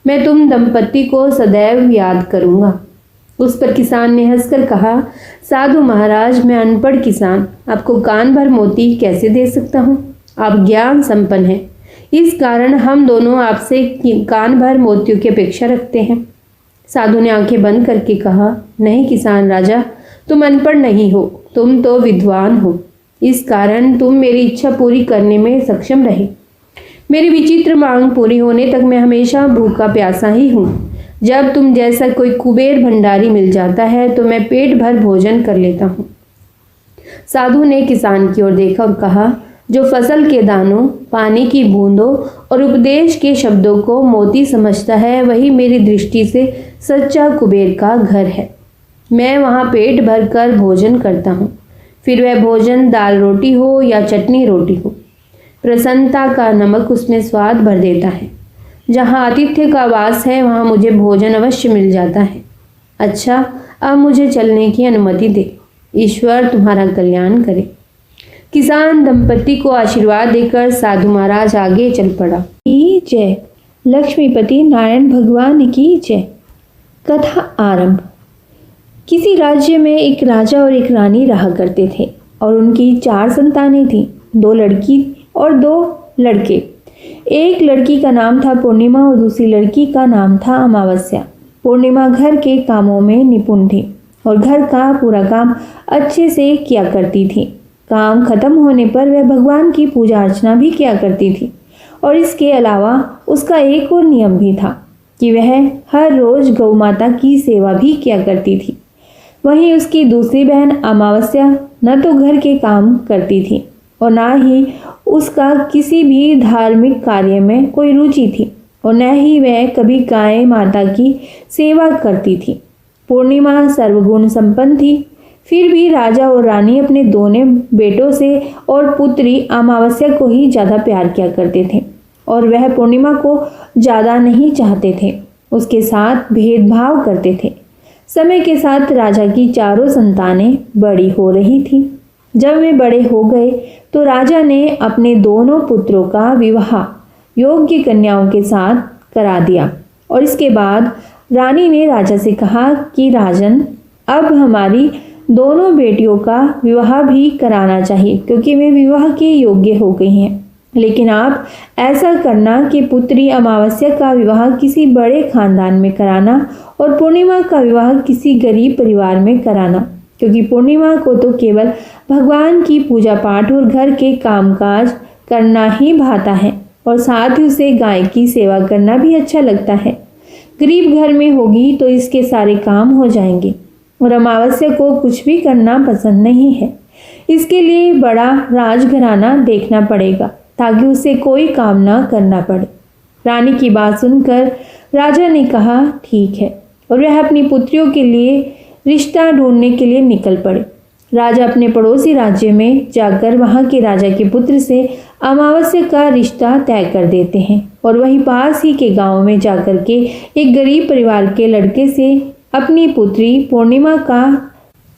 S1: मैं तुम दंपति को सदैव याद करूँगा। उस पर किसान ने हंसकर कहा, साधु महाराज, मैं अनपढ़ किसान आपको कान भर मोती कैसे दे सकता हूँ? आप ज्ञान संपन्न हैं, इस कारण हम दोनों आपसे कान भर मोतियों की अपेक्षा रखते हैं। साधु ने आंखें बंद करके कहा, नहीं किसान राजा, तुम अनपढ़ नहीं हो, तुम तो विद्वान हो, इस कारण तुम मेरी इच्छा पूरी करने में सक्षम रहे। मेरी विचित्र मांग पूरी होने तक मैं हमेशा भूखा प्यासा ही हूँ। जब तुम जैसा कोई कुबेर भंडारी मिल जाता है तो मैं पेट भर भोजन कर लेता हूँ। साधु ने किसान की ओर देखा और कहा, जो फसल के दानों, पानी की बूंदों और उपदेश के शब्दों को मोती समझता है, वही मेरी दृष्टि से सच्चा कुबेर का घर है। मैं वहाँ पेट भर कर भोजन करता हूँ, फिर वह भोजन दाल रोटी हो या चटनी रोटी हो। प्रसन्नता का नमक उसमें स्वाद भर देता है। जहाँ आतिथ्य का वास है वहाँ मुझे भोजन अवश्य मिल जाता है। अच्छा, अब मुझे चलने की अनुमति दे, ईश्वर तुम्हारा कल्याण करे। किसान दंपति को आशीर्वाद देकर साधु महाराज आगे चल पड़ा। की जय, लक्ष्मीपति नारायण भगवान की जय। कथा आरंभ। किसी राज्य में एक राजा और एक रानी रहा करते थे और उनकी 4 संतानें थीं, 2 लड़की और 2 लड़के। एक लड़की का नाम था पूर्णिमा और दूसरी लड़की का नाम था अमावस्या। पूर्णिमा घर के कामों में निपुण थी और घर का पूरा काम अच्छे से किया करती थी। काम खत्म होने पर वह भगवान की पूजा अर्चना भी किया करती थी और इसके अलावा उसका एक और नियम भी था कि वह हर रोज गौ माता की सेवा भी किया करती थी। वहीं उसकी दूसरी बहन अमावस्या न तो घर के काम करती थी और न ही उसका किसी भी धार्मिक कार्य में कोई रुचि थी और न ही वह कभी गाय माता की सेवा करती थी। पूर्णिमा सर्वगुण संपन्न थी, फिर भी राजा और रानी अपने दोनों बेटों से और पुत्री अमावस्या को ही ज़्यादा प्यार किया करते थे और वह पूर्णिमा को ज़्यादा नहीं चाहते थे, उसके साथ भेदभाव करते थे। समय के साथ राजा की 4 संतानें बड़ी हो रही थीं। जब वे बड़े हो गए तो राजा ने अपने दोनों पुत्रों का विवाह योग्य कन्याओं के साथ करा दिया और इसके बाद रानी ने राजा से कहा कि राजन, अब हमारी दोनों बेटियों का विवाह भी कराना चाहिए क्योंकि वे विवाह के योग्य हो गई हैं। लेकिन आप ऐसा करना कि पुत्री अमावस्या का विवाह किसी बड़े खानदान में कराना और पूर्णिमा का विवाह किसी गरीब परिवार में कराना, क्योंकि पूर्णिमा को तो केवल भगवान की पूजा पाठ और घर के कामकाज करना ही भाता है और साथ ही उसे गाय की सेवा करना भी अच्छा लगता है। गरीब घर में होगी तो इसके सारे काम हो जाएंगे और अमावस्या को कुछ भी करना पसंद नहीं है। इसके लिए बड़ा राजघराना देखना पड़ेगा ताकि उसे कोई काम ना करना पड़े। रानी की बात सुनकर राजा ने कहा ठीक है और वह अपनी पुत्रियों के लिए रिश्ता ढूंढने के लिए निकल पड़े। राजा अपने पड़ोसी राज्य में जाकर वहां के राजा के पुत्र से अमावस्या का रिश्ता तय कर देते हैं और वहीं पास ही के गांव में जाकर के एक गरीब परिवार के लड़के से अपनी पुत्री पूर्णिमा का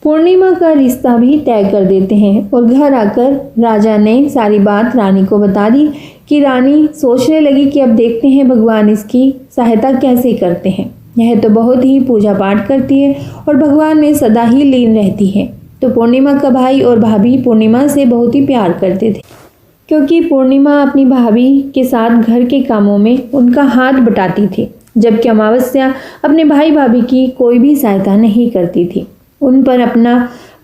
S1: पूर्णिमा का रिश्ता भी तय कर देते हैं और घर आकर राजा ने सारी बात रानी को बता दी कि रानी सोचने लगी कि अब देखते हैं भगवान इसकी सहायता कैसे करते हैं। यह तो बहुत ही पूजा पाठ करती है और भगवान में सदा ही लीन रहती है। तो पूर्णिमा का भाई और भाभी पूर्णिमा से बहुत ही प्यार करते थे, क्योंकि पूर्णिमा अपनी भाभी के साथ घर के कामों में उनका हाथ बटाती थी, जबकि अमावस्या अपने भाई भाभी की कोई भी सहायता नहीं करती थी, उन पर अपना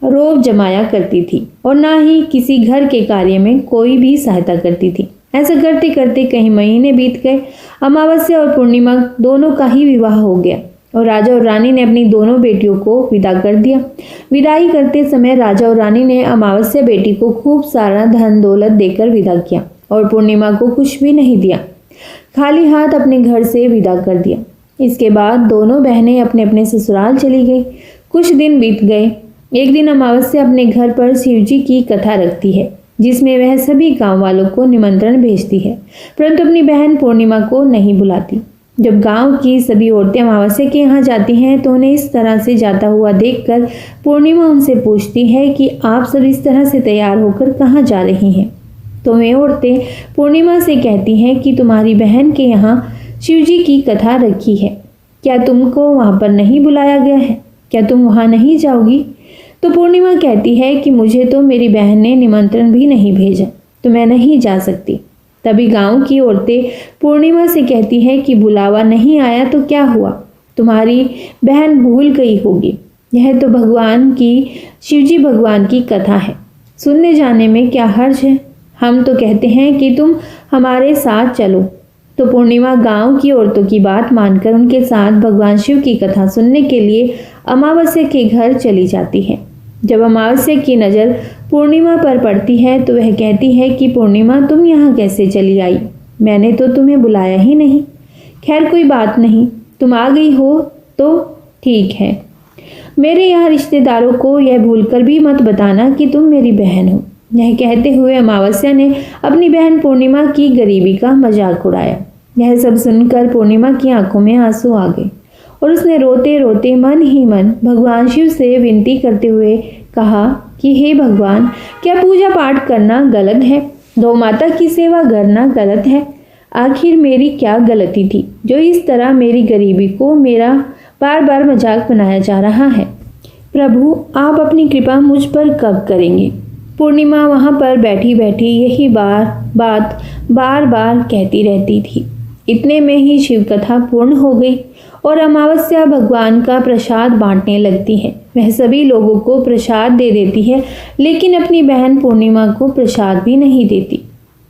S1: रोब जमाया करती थी और ना ही किसी घर के कार्य में कोई भी सहायता करती थी। ऐसा करते करते कई महीने बीत गए। अमावस्या और पूर्णिमा दोनों का ही विवाह हो गया और राजा और रानी ने अपनी दोनों बेटियों को विदा कर दिया। विदाई करते समय राजा और रानी ने अमावस्या बेटी को खूब सारा धन दौलत देकर विदा किया और पूर्णिमा को कुछ भी नहीं दिया, खाली हाथ अपने घर से विदा कर दिया। इसके बाद दोनों बहनें अपने अपने ससुराल चली गई। कुछ दिन बीत गए। एक दिन अमावस्या अपने घर पर शिवजी की कथा रखती है, जिसमें वह सभी गांव वालों को निमंत्रण भेजती है, परंतु अपनी बहन पूर्णिमा को नहीं बुलाती। जब गांव की सभी औरतें अमावस्या के यहाँ जाती हैं तो उन्हें इस तरह से जाता हुआ देखकर पूर्णिमा उनसे पूछती है कि आप सब इस तरह से तैयार होकर कहाँ जा रही हैं। तो वे औरतें पूर्णिमा से कहती हैं कि तुम्हारी बहन के यहाँ शिवजी की कथा रखी है, क्या तुमको वहाँ पर नहीं बुलाया गया है? क्या तुम वहाँ नहीं जाओगी? तो पूर्णिमा कहती है कि मुझे तो मेरी बहन ने निमंत्रण भी नहीं भेजा, तो मैं नहीं जा सकती। तभी गांव की औरतें पूर्णिमा से कहती हैं कि बुलावा नहीं आया तो क्या हुआ, तुम्हारी बहन भूल गई होगी। यह तो भगवान की शिवजी भगवान की कथा है, सुनने जाने में क्या हर्ज है। हम तो कहते हैं कि तुम हमारे साथ चलो। तो पूर्णिमा गांव की औरतों की बात मानकर उनके साथ भगवान शिव की कथा सुनने के लिए अमावस्या के घर चली जाती है। जब अमावस्या की नज़र पूर्णिमा पर पड़ती है तो वह कहती है कि पूर्णिमा तुम यहाँ कैसे चली आई? मैंने तो तुम्हें बुलाया ही नहीं। खैर कोई बात नहीं, तुम आ गई हो तो ठीक है। मेरे यहाँ रिश्तेदारों को यह भूलकर भी मत बताना कि तुम मेरी बहन हो। यह कहते हुए अमावस्या ने अपनी बहन पूर्णिमा की गरीबी का मजाक उड़ाया। यह सब सुनकर पूर्णिमा की आंखों में आंसू आ गए और उसने रोते रोते मन ही मन भगवान शिव से विनती करते हुए कहा कि हे भगवान, क्या पूजा पाठ करना गलत है? गौ माता की सेवा करना गलत है? आखिर मेरी क्या गलती थी जो इस तरह मेरी गरीबी को मेरा बार बार मजाक बनाया जा रहा है? प्रभु, आप अपनी कृपा मुझ पर कब करेंगे? पूर्णिमा वहाँ पर बैठी बैठी यही बात बार बार कहती रहती थी। इतने में ही शिव कथा पूर्ण हो गई और अमावस्या भगवान का प्रसाद बांटने लगती है। वह सभी लोगों को प्रसाद दे देती है, लेकिन अपनी बहन पूर्णिमा को प्रसाद भी नहीं देती।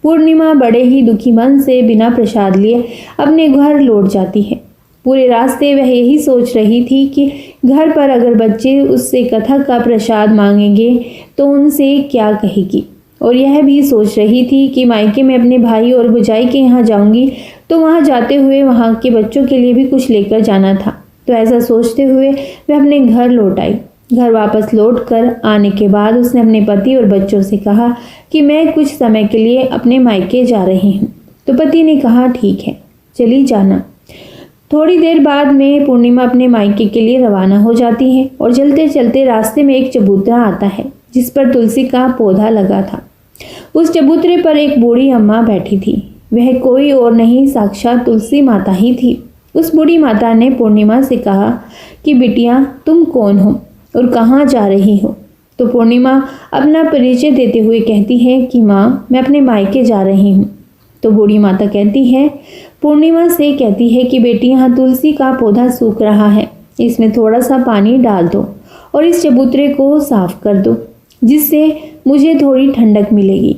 S1: पूर्णिमा बड़े ही दुखी मन से बिना प्रसाद लिए अपने घर लौट जाती है। पूरे रास्ते वह यही सोच रही थी कि घर पर अगर बच्चे उससे कथा का प्रसाद मांगेंगे तो उनसे क्या कहेगी, और यह भी सोच रही थी कि मायके में अपने भाई और भुजाई के यहाँ जाऊंगी तो वहाँ जाते हुए वहाँ के बच्चों के लिए भी कुछ लेकर जाना था। तो ऐसा सोचते हुए वह अपने घर लौट आई। घर वापस लौटकर आने के बाद उसने अपने पति और बच्चों से कहा कि मैं कुछ समय के लिए अपने मायके जा रही हूँ। तो पति ने कहा ठीक है, चली जाना। थोड़ी देर बाद में पूर्णिमा अपने मायके के लिए रवाना हो जाती है और चलते चलते रास्ते में एक चबूतरा आता है जिस पर तुलसी का पौधा लगा था। उस चबूतरे पर एक बूढ़ी अम्मा बैठी थी। वह कोई और नहीं, साक्षात तुलसी माता ही थी। उस बूढ़ी माता ने पूर्णिमा से कहा कि बिटिया, तुम कौन हो और कहाँ जा रही हो? तो पूर्णिमा अपना परिचय देते हुए कहती है कि माँ, मैं अपने मायके जा रही हूँ। तो बूढ़ी माता कहती है, पूर्णिमा से कहती है कि बेटी, यहाँ तुलसी का पौधा सूख रहा है, इसमें थोड़ा सा पानी डाल दो और इस चबूतरे को साफ कर दो, जिससे मुझे थोड़ी ठंडक मिलेगी।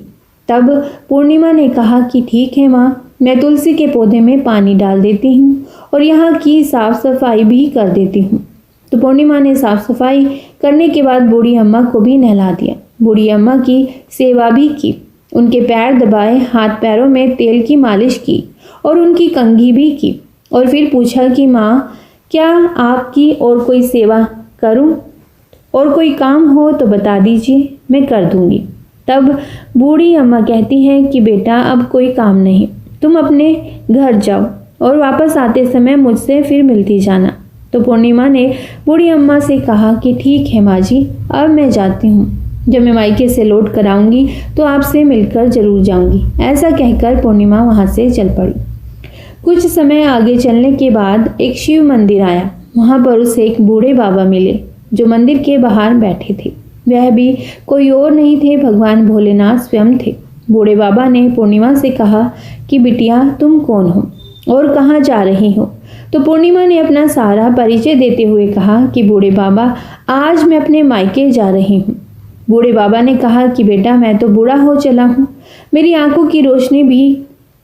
S1: तब पूर्णिमा ने कहा कि ठीक है माँ, मैं तुलसी के पौधे में पानी डाल देती हूँ और यहाँ की साफ सफाई भी कर देती हूँ। तो पूर्णिमा ने साफ सफाई करने के बाद बूढ़ी अम्मा को भी नहला दिया। बूढ़ी अम्मा की सेवा भी की, उनके पैर दबाए, हाथ पैरों में तेल की मालिश की और उनकी कंघी भी की और फिर पूछा कि माँ, क्या आपकी और कोई सेवा करूँ और कोई काम हो तो बता दीजिए, मैं कर दूँगी। तब बूढ़ी अम्मा कहती हैं कि बेटा, अब कोई काम नहीं, तुम अपने घर जाओ और वापस आते समय मुझसे फिर मिलती जाना। तो पूर्णिमा ने बूढ़ी अम्मा से कहा कि ठीक है माँ जी, अब मैं जाती हूँ। जब मैं मायके से लौट कर आऊँगी तो आपसे मिलकर जरूर जाऊँगी। ऐसा कहकर पूर्णिमा वहाँ से चल पड़ी। कुछ समय आगे चलने के बाद एक शिव मंदिर आया। वहाँ पर उसे एक बूढ़े बाबा मिले जो मंदिर के बाहर बैठे थे। वह भी कोई और नहीं थे, भगवान भोलेनाथ स्वयं थे। बूढ़े बाबा ने पूर्णिमा से कहा कि बिटिया तुम कौन हो और कहाँ जा रही हो। तो पूर्णिमा ने अपना सारा परिचय देते हुए कहा कि बूढ़े बाबा, आज मैं अपने मायके जा रही हूँ। बूढ़े बाबा ने कहा कि बेटा मैं तो बूढ़ा हो चला हूँ, मेरी आंखों की रोशनी भी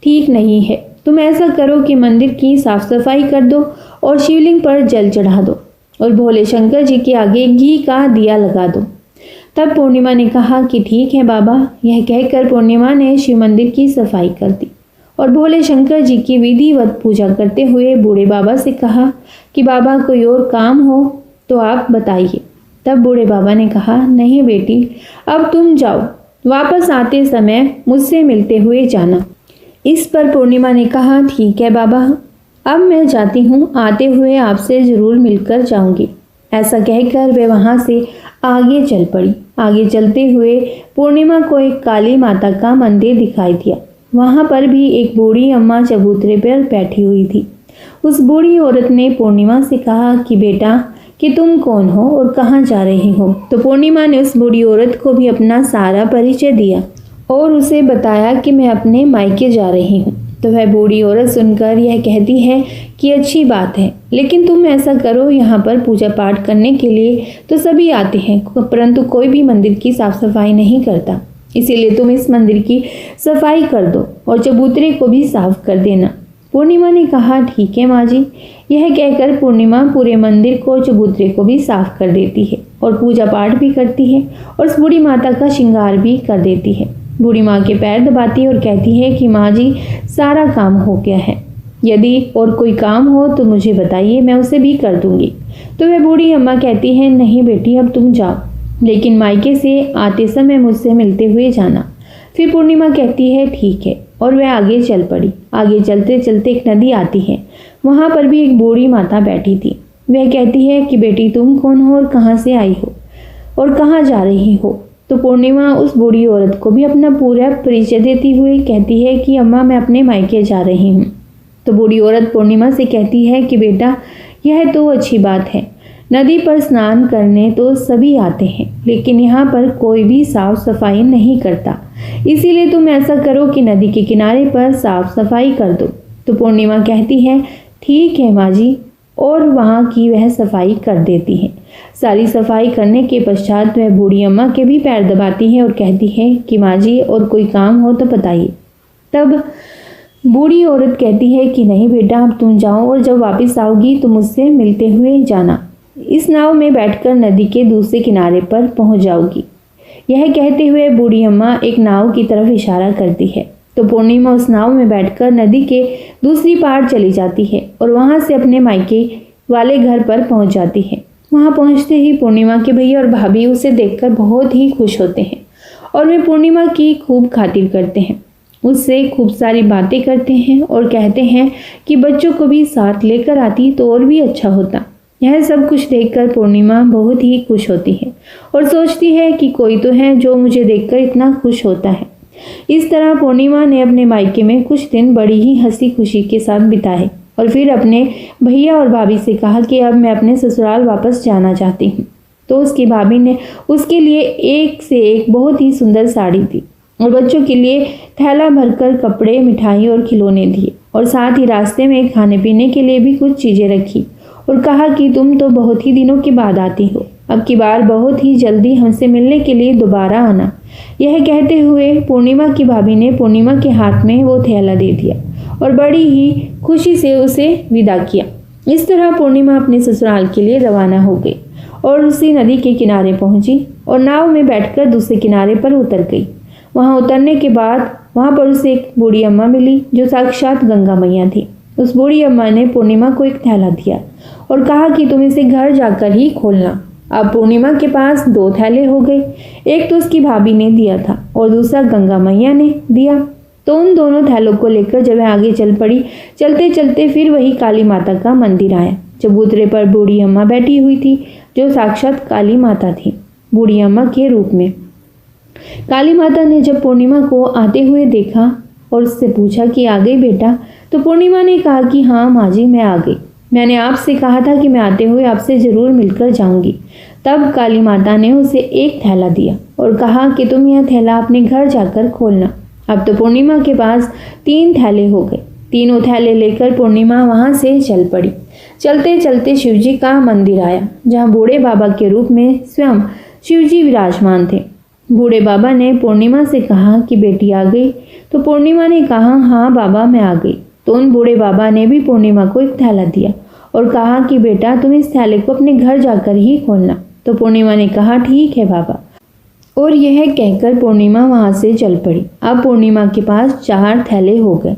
S1: ठीक नहीं है। तुम ऐसा करो कि मंदिर की साफ सफाई कर दो और शिवलिंग पर जल चढ़ा दो और भोले शंकर जी के आगे घी का दिया लगा दो। तब पूर्णिमा ने कहा कि ठीक है बाबा। यह कहकर पूर्णिमा ने शिव मंदिर की सफाई कर दी और भोले शंकर जी की विधिवत पूजा करते हुए बूढ़े बाबा से कहा कि बाबा कोई और काम हो तो आप बताइए। तब बूढ़े बाबा ने कहा, नहीं बेटी, अब तुम जाओ, वापस आते समय मुझसे मिलते हुए जाना। इस पर पूर्णिमा ने कहा, ठीक है बाबा, अब मैं जाती हूँ, आते हुए आपसे जरूर मिलकर जाऊंगी। ऐसा कहकर वे वहाँ से आगे चल पड़ी। आगे चलते हुए पूर्णिमा को एक काली माता का मंदिर दिखाई दिया। वहाँ पर भी एक बूढ़ी अम्मा चबूतरे पर बैठी हुई थी। उस बूढ़ी औरत ने पूर्णिमा से कहा कि बेटा कि तुम कौन हो और कहाँ जा रही हो। तो पूर्णिमा ने उस बूढ़ी औरत को भी अपना सारा परिचय दिया और उसे बताया कि मैं अपने मायके जा रही हूँ। तो वह बूढ़ी औरत सुनकर यह कहती है कि अच्छी बात है, लेकिन तुम ऐसा करो, यहाँ पर पूजा पाठ करने के लिए तो सभी आते हैं, परंतु कोई भी मंदिर की साफ सफाई नहीं करता। इसीलिए तुम इस मंदिर की सफाई कर दो और चबूतरे को भी साफ कर देना। पूर्णिमा ने कहा, ठीक है माँ जी। यह कहकर पूर्णिमा पूरे मंदिर को, चबूतरे को भी साफ कर देती है और पूजा पाठ भी करती है और उस बूढ़ी माता का श्रृंगार भी कर देती है। बूढ़ी माँ के पैर दबाती है और कहती है कि माँ जी सारा काम हो गया है, यदि और कोई काम हो तो मुझे बताइए, मैं उसे भी कर दूंगी। तो वह बूढ़ी अम्मा कहती है, नहीं बेटी अब तुम जाओ, लेकिन मायके से आते समय मुझसे मिलते हुए जाना। फिर पूर्णिमा कहती है ठीक है और वह आगे चल पड़ी। आगे चलते चलते एक नदी आती है। वहाँ पर भी एक बूढ़ी माता बैठी थी। वह कहती है कि बेटी तुम कौन हो और कहाँ से आई हो और कहाँ जा रही हो। तो पूर्णिमा उस बूढ़ी औरत को भी अपना पूरा परिचय देती हुई कहती है कि अम्मा मैं अपने मायके जा रही हूँ। तो बूढ़ी औरत पूर्णिमा से कहती है कि बेटा यह तो अच्छी बात है, नदी पर स्नान करने तो सभी आते हैं, लेकिन यहाँ पर कोई भी साफ सफाई नहीं करता, इसीलिए तुम ऐसा करो कि नदी के किनारे पर साफ सफाई कर दो। तो पूर्णिमा कहती है ठीक है माँ जी, और वहाँ की वह सफाई कर देती है। सारी सफाई करने के पश्चात वह बूढ़ी अम्मा के भी पैर दबाती है और कहती है कि माँ जी और कोई काम हो तो बताइए। तब बूढ़ी औरत कहती है कि नहीं बेटा अब तुम जाओ और जब वापस आओगी तो मुझसे मिलते हुए जाना। इस नाव में बैठकर नदी के दूसरे किनारे पर पहुंच जाओगी। यह कहते हुए बूढ़ी अम्मा एक नाव की तरफ इशारा करती है। तो पूर्णिमा उस नाव में बैठकर नदी के दूसरी पार चली जाती है और वहां से अपने मायके वाले घर पर पहुंच जाती है। वहां पहुंचते ही पूर्णिमा के भैया और भाभी उसे देखकर बहुत ही खुश होते हैं और वे पूर्णिमा की खूब खातिर करते हैं, उससे खूब सारी बातें करते हैं और कहते हैं कि बच्चों को भी साथ लेकर आती तो और भी अच्छा होता। यह सब कुछ देखकर पूर्णिमा बहुत ही खुश होती है और सोचती है कि कोई तो है जो मुझे देखकर इतना खुश होता है। इस तरह पूर्णिमा ने अपने मायके में कुछ दिन बड़ी ही हंसी खुशी के साथ बिताए और फिर अपने भैया और भाभी से कहा कि अब मैं अपने ससुराल वापस जाना चाहती हूँ। तो उसकी भाभी ने उसके लिए एक से एक बहुत ही सुंदर साड़ी दी और बच्चों के लिए थैला भरकर कपड़े, मिठाई और खिलौने दिए और साथ ही रास्ते में खाने पीने के लिए भी कुछ चीज़ें रखी और कहा कि तुम तो बहुत ही दिनों के बाद आती हो, अब की बार बहुत ही जल्दी हमसे मिलने के लिए दोबारा आना। यह कहते हुए पूर्णिमा की भाभी ने पूर्णिमा के हाथ में वो थैला दे दिया और बड़ी ही खुशी से उसे विदा किया। इस तरह पूर्णिमा अपने ससुराल के लिए रवाना हो गई और उसी नदी के किनारे पहुंची और नाव में बैठकर दूसरे किनारे पर उतर गई। वहां उतरने के बाद वहां पर उसे एक बूढ़ी अम्मा मिली जो साक्षात गंगा मैया थी। उस बूढ़ी अम्मा ने पूर्णिमा को एक थैला दिया और कहा कि तुम इसे घर जाकर ही खोलना। अब पूर्णिमा के पास 2 थैले हो गए, एक तो उसकी भाभी ने दिया था और दूसरा गंगा मैया ने दिया। तो उन दोनों थैलों को लेकर जब वह आगे चल पड़ी, चलते चलते फिर वही काली माता का मंदिर आया। चबूतरे पर बूढ़ी अम्मा बैठी हुई थी, जो साक्षात काली माता थी, बूढ़ी अम्मा के रूप में। काली माता ने जब पूर्णिमा को आते हुए देखा और उससे पूछा कि आ गई बेटा, तो पूर्णिमा ने कहा कि हाँ माँ जी, मैं आ गई। मैंने आपसे कहा था कि मैं आते हुए आपसे ज़रूर मिलकर जाऊंगी। तब काली माता ने उसे एक थैला दिया और कहा कि तुम यह थैला अपने घर जाकर खोलना। अब तो पूर्णिमा के पास 3 थैले हो गए। तीनों थैले लेकर पूर्णिमा वहां से चल पड़ी। चलते चलते शिवजी का मंदिर आया, जहाँ बूढ़े बाबा के रूप में स्वयं शिवजी विराजमान थे। बूढ़े बाबा ने पूर्णिमा से कहा कि बेटी आ गई। तो पूर्णिमा ने कहा हाँ बाबा, मैं आ गई। तो उन बूढ़े बाबा ने भी पूर्णिमा को एक थैला दिया और कहा कि बेटा तुम इस थैले को अपने घर जाकर ही खोलना। तो पूर्णिमा ने कहा ठीक है बाबा, और यह कहकर पूर्णिमा वहां से चल पड़ी। अब पूर्णिमा के पास 4 थैले हो गए।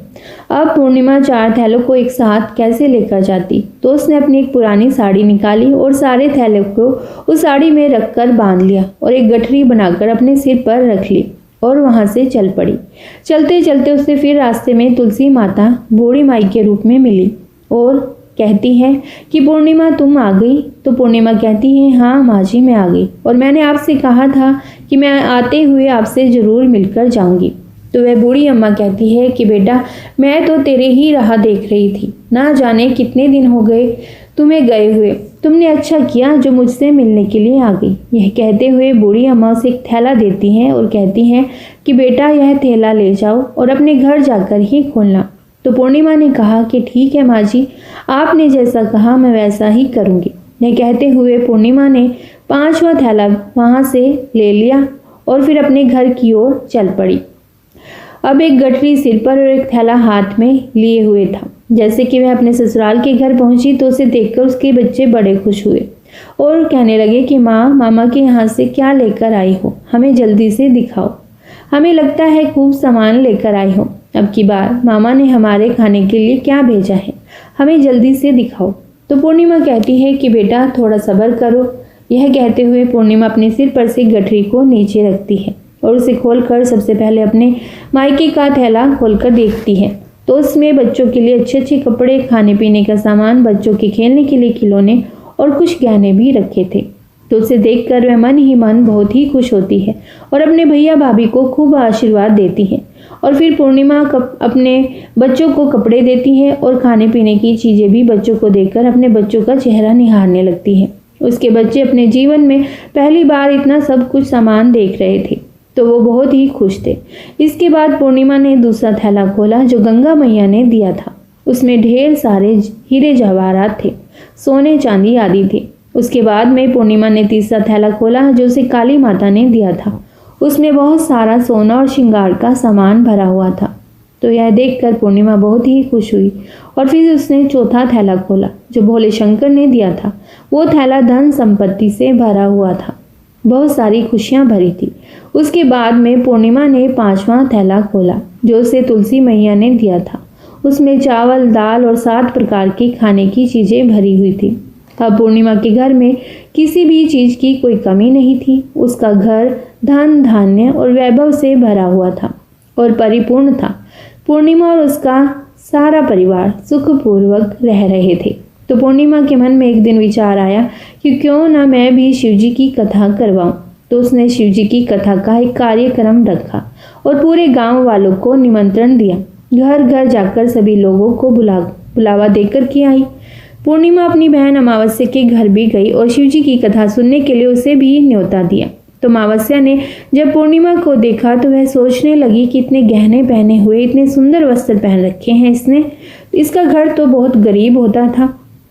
S1: अब पूर्णिमा 4 थैलों को एक साथ कैसे लेकर जाती? तो उसने अपनी एक पुरानी साड़ी निकाली और सारे थैलों को उस साड़ी में रखकर बांध लिया और एक गठरी बनाकर अपने सिर पर रख ली और वहां से चल पड़ी। चलते चलते उससे फिर रास्ते में तुलसी माता बूढ़ी माई के रूप में मिली और कहती है कि पूर्णिमा तुम आ गई। तो पूर्णिमा कहती है हाँ माँ जी, मैं आ गई और मैंने आपसे कहा था कि मैं आते हुए आपसे ज़रूर मिलकर जाऊंगी। तो वह बूढ़ी अम्मा कहती है कि बेटा मैं तो तेरे ही राह देख रही थी, ना जाने कितने दिन हो गए तुम्हें गए हुए। तुमने अच्छा किया जो मुझसे मिलने के लिए आ गई। यह कहते हुए बूढ़ी अम्मा उसे एक थैला देती हैं और कहती हैं कि बेटा यह थैला ले जाओ और अपने घर जाकर ही खोलना। तो पूर्णिमा ने कहा कि ठीक है माँ जी, आपने जैसा कहा मैं वैसा ही करूँगी। यह कहते हुए पूर्णिमा ने 5वां थैला वहाँ से ले लिया और फिर अपने घर की ओर चल पड़ी। अब एक गठरी सिर पर और एक थैला हाथ में लिए हुए था। जैसे कि वह अपने ससुराल के घर पहुंची तो उसे देखकर उसके बच्चे बड़े खुश हुए और कहने लगे कि माँ, मामा के यहाँ से क्या लेकर आई हो, हमें जल्दी से दिखाओ। हमें लगता है खूब सामान लेकर आई हो। अब की बार मामा ने हमारे खाने के लिए क्या भेजा है, हमें जल्दी से दिखाओ। तो पूर्णिमा कहती है कि बेटा थोड़ा सब्र करो। यह कहते हुए पूर्णिमा अपने सिर पर से गठरी को नीचे रखती है और उसे खोलकर सबसे पहले अपने मायके का थैला खोलकर देखती है। तो उसमें बच्चों के लिए अच्छे अच्छे कपड़े, खाने पीने का सामान, बच्चों के खेलने के लिए खिलौने और कुछ गहने भी रखे थे। तो उसे देखकर वह मन ही मन बहुत ही खुश होती है और अपने भैया भाभी को खूब आशीर्वाद देती है। और फिर पूर्णिमा अपने बच्चों को कपड़े देती है और खाने पीने की चीज़ें भी बच्चों को देकर अपने बच्चों का चेहरा निहारने लगती है। उसके बच्चे अपने जीवन में पहली बार इतना सब कुछ सामान देख रहे थे, तो वो बहुत ही खुश थे। इसके बाद पूर्णिमा ने दूसरा थैला खोला जो गंगा मैया ने दिया था। उसमें ढेर सारे हीरे जवाहरात थे, सोने चांदी आदि थे। उसके बाद में पूर्णिमा ने तीसरा थैला खोला जो उसे काली माता ने दिया था। उसमें बहुत सारा सोना और श्रृंगार का सामान भरा हुआ था। तो यह देखकर पूर्णिमा बहुत ही खुश हुई और फिर उसने चौथा थैला खोला जो भोले शंकर ने दिया था। वो थैला धन संपत्ति से भरा हुआ था, बहुत सारी खुशियां भरी थी। उसके बाद में पूर्णिमा ने 5वां थैला खोला जो उसे तुलसी मैया ने दिया था। उसमें चावल, दाल और 7 प्रकार की खाने की चीज़ें भरी हुई थी। अब पूर्णिमा के घर में किसी भी चीज़ की कोई कमी नहीं थी। उसका घर धन, धान्य और वैभव से भरा हुआ था और परिपूर्ण था। पूर्णिमा और उसका सारा परिवार सुखपूर्वक रह रहे थे। तो पूर्णिमा के मन में एक दिन विचार आया कि क्यों ना मैं भी शिवजी की कथा करवाऊं। तो उसने शिवजी की कथा का एक कार्यक्रम रखा और पूरे गांव वालों को निमंत्रण दिया। घर घर जाकर सभी लोगों को बुलावा देकर के आई। पूर्णिमा अपनी बहन अमावस्या के घर भी गई और शिवजी की कथा सुनने के लिए उसे भी न्योता दिया। तो अमावस्या ने जब पूर्णिमा को देखा तो वह सोचने लगी कि इतने गहने पहने हुए, इतने सुंदर वस्त्र पहन रखे हैं इसने, इसका घर तो बहुत गरीब होता था,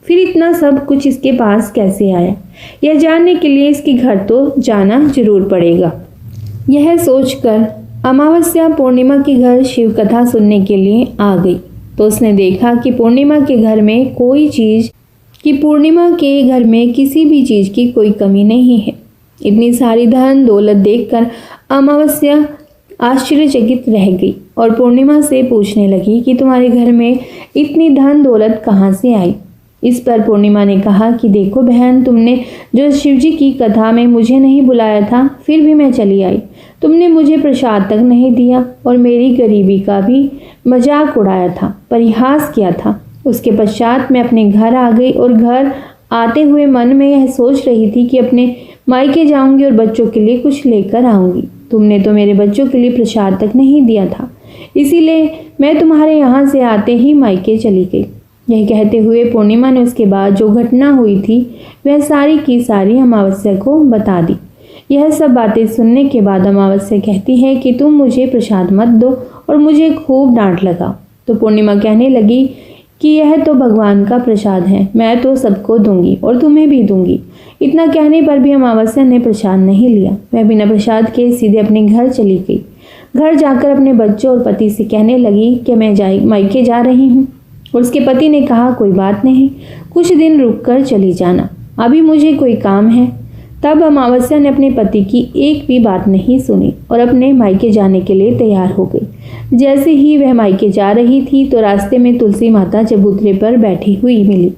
S1: फिर इतना सब कुछ इसके पास कैसे आया। यह जानने के लिए इसके घर तो जाना जरूर पड़ेगा। यह सोचकर अमावस्या पूर्णिमा के घर शिव कथा सुनने के लिए आ गई। तो उसने देखा कि पूर्णिमा के घर में किसी भी चीज़ की कोई कमी नहीं है। इतनी सारी धन दौलत देखकर अमावस्या आश्चर्यचकित रह गई और पूर्णिमा से पूछने लगी कि तुम्हारे घर में इतनी धन दौलत कहाँ से आई। इस पर पूर्णिमा ने कहा कि देखो बहन, तुमने जो शिवजी की कथा में मुझे नहीं बुलाया था, फिर भी मैं चली आई। तुमने मुझे प्रसाद तक नहीं दिया और मेरी गरीबी का भी मजाक उड़ाया था, परिहास किया था। उसके पश्चात मैं अपने घर आ गई और घर आते हुए मन में यह सोच रही थी कि अपने मायके जाऊंगी और बच्चों के लिए कुछ लेकर आऊंगी। तुमने तो मेरे बच्चों के लिए प्रसाद तक नहीं दिया था, इसीलिए मैं तुम्हारे यहाँ से आते ही मायके चली गई। यह कहते हुए पूर्णिमा ने उसके बाद जो घटना हुई थी वह सारी की सारी अमावस्या को बता दी। यह सब बातें सुनने के बाद अमावस्या कहती है कि तुम मुझे प्रसाद मत दो और मुझे खूब डांट लगाओ। तो पूर्णिमा कहने लगी कि यह तो भगवान का प्रसाद है, मैं तो सबको दूंगी और तुम्हें भी दूंगी। इतना कहने पर भी अमावस्या ने प्रसाद नहीं लिया। वह बिना प्रसाद के सीधे अपने घर चली गई। घर जाकर अपने बच्चों और पति से कहने लगी कि मैं मायके जा रही हूँ। और उसके पति ने कहा कोई बात नहीं, कुछ दिन रुक कर चली जाना, अभी मुझे कोई काम है। तब अमावस्या ने अपने पति की एक भी बात नहीं सुनी और अपने मायके जाने के लिए तैयार हो गई। जैसे ही वह मायके जा रही थी तो रास्ते में तुलसी माता चबूतरे पर बैठी हुई मिली,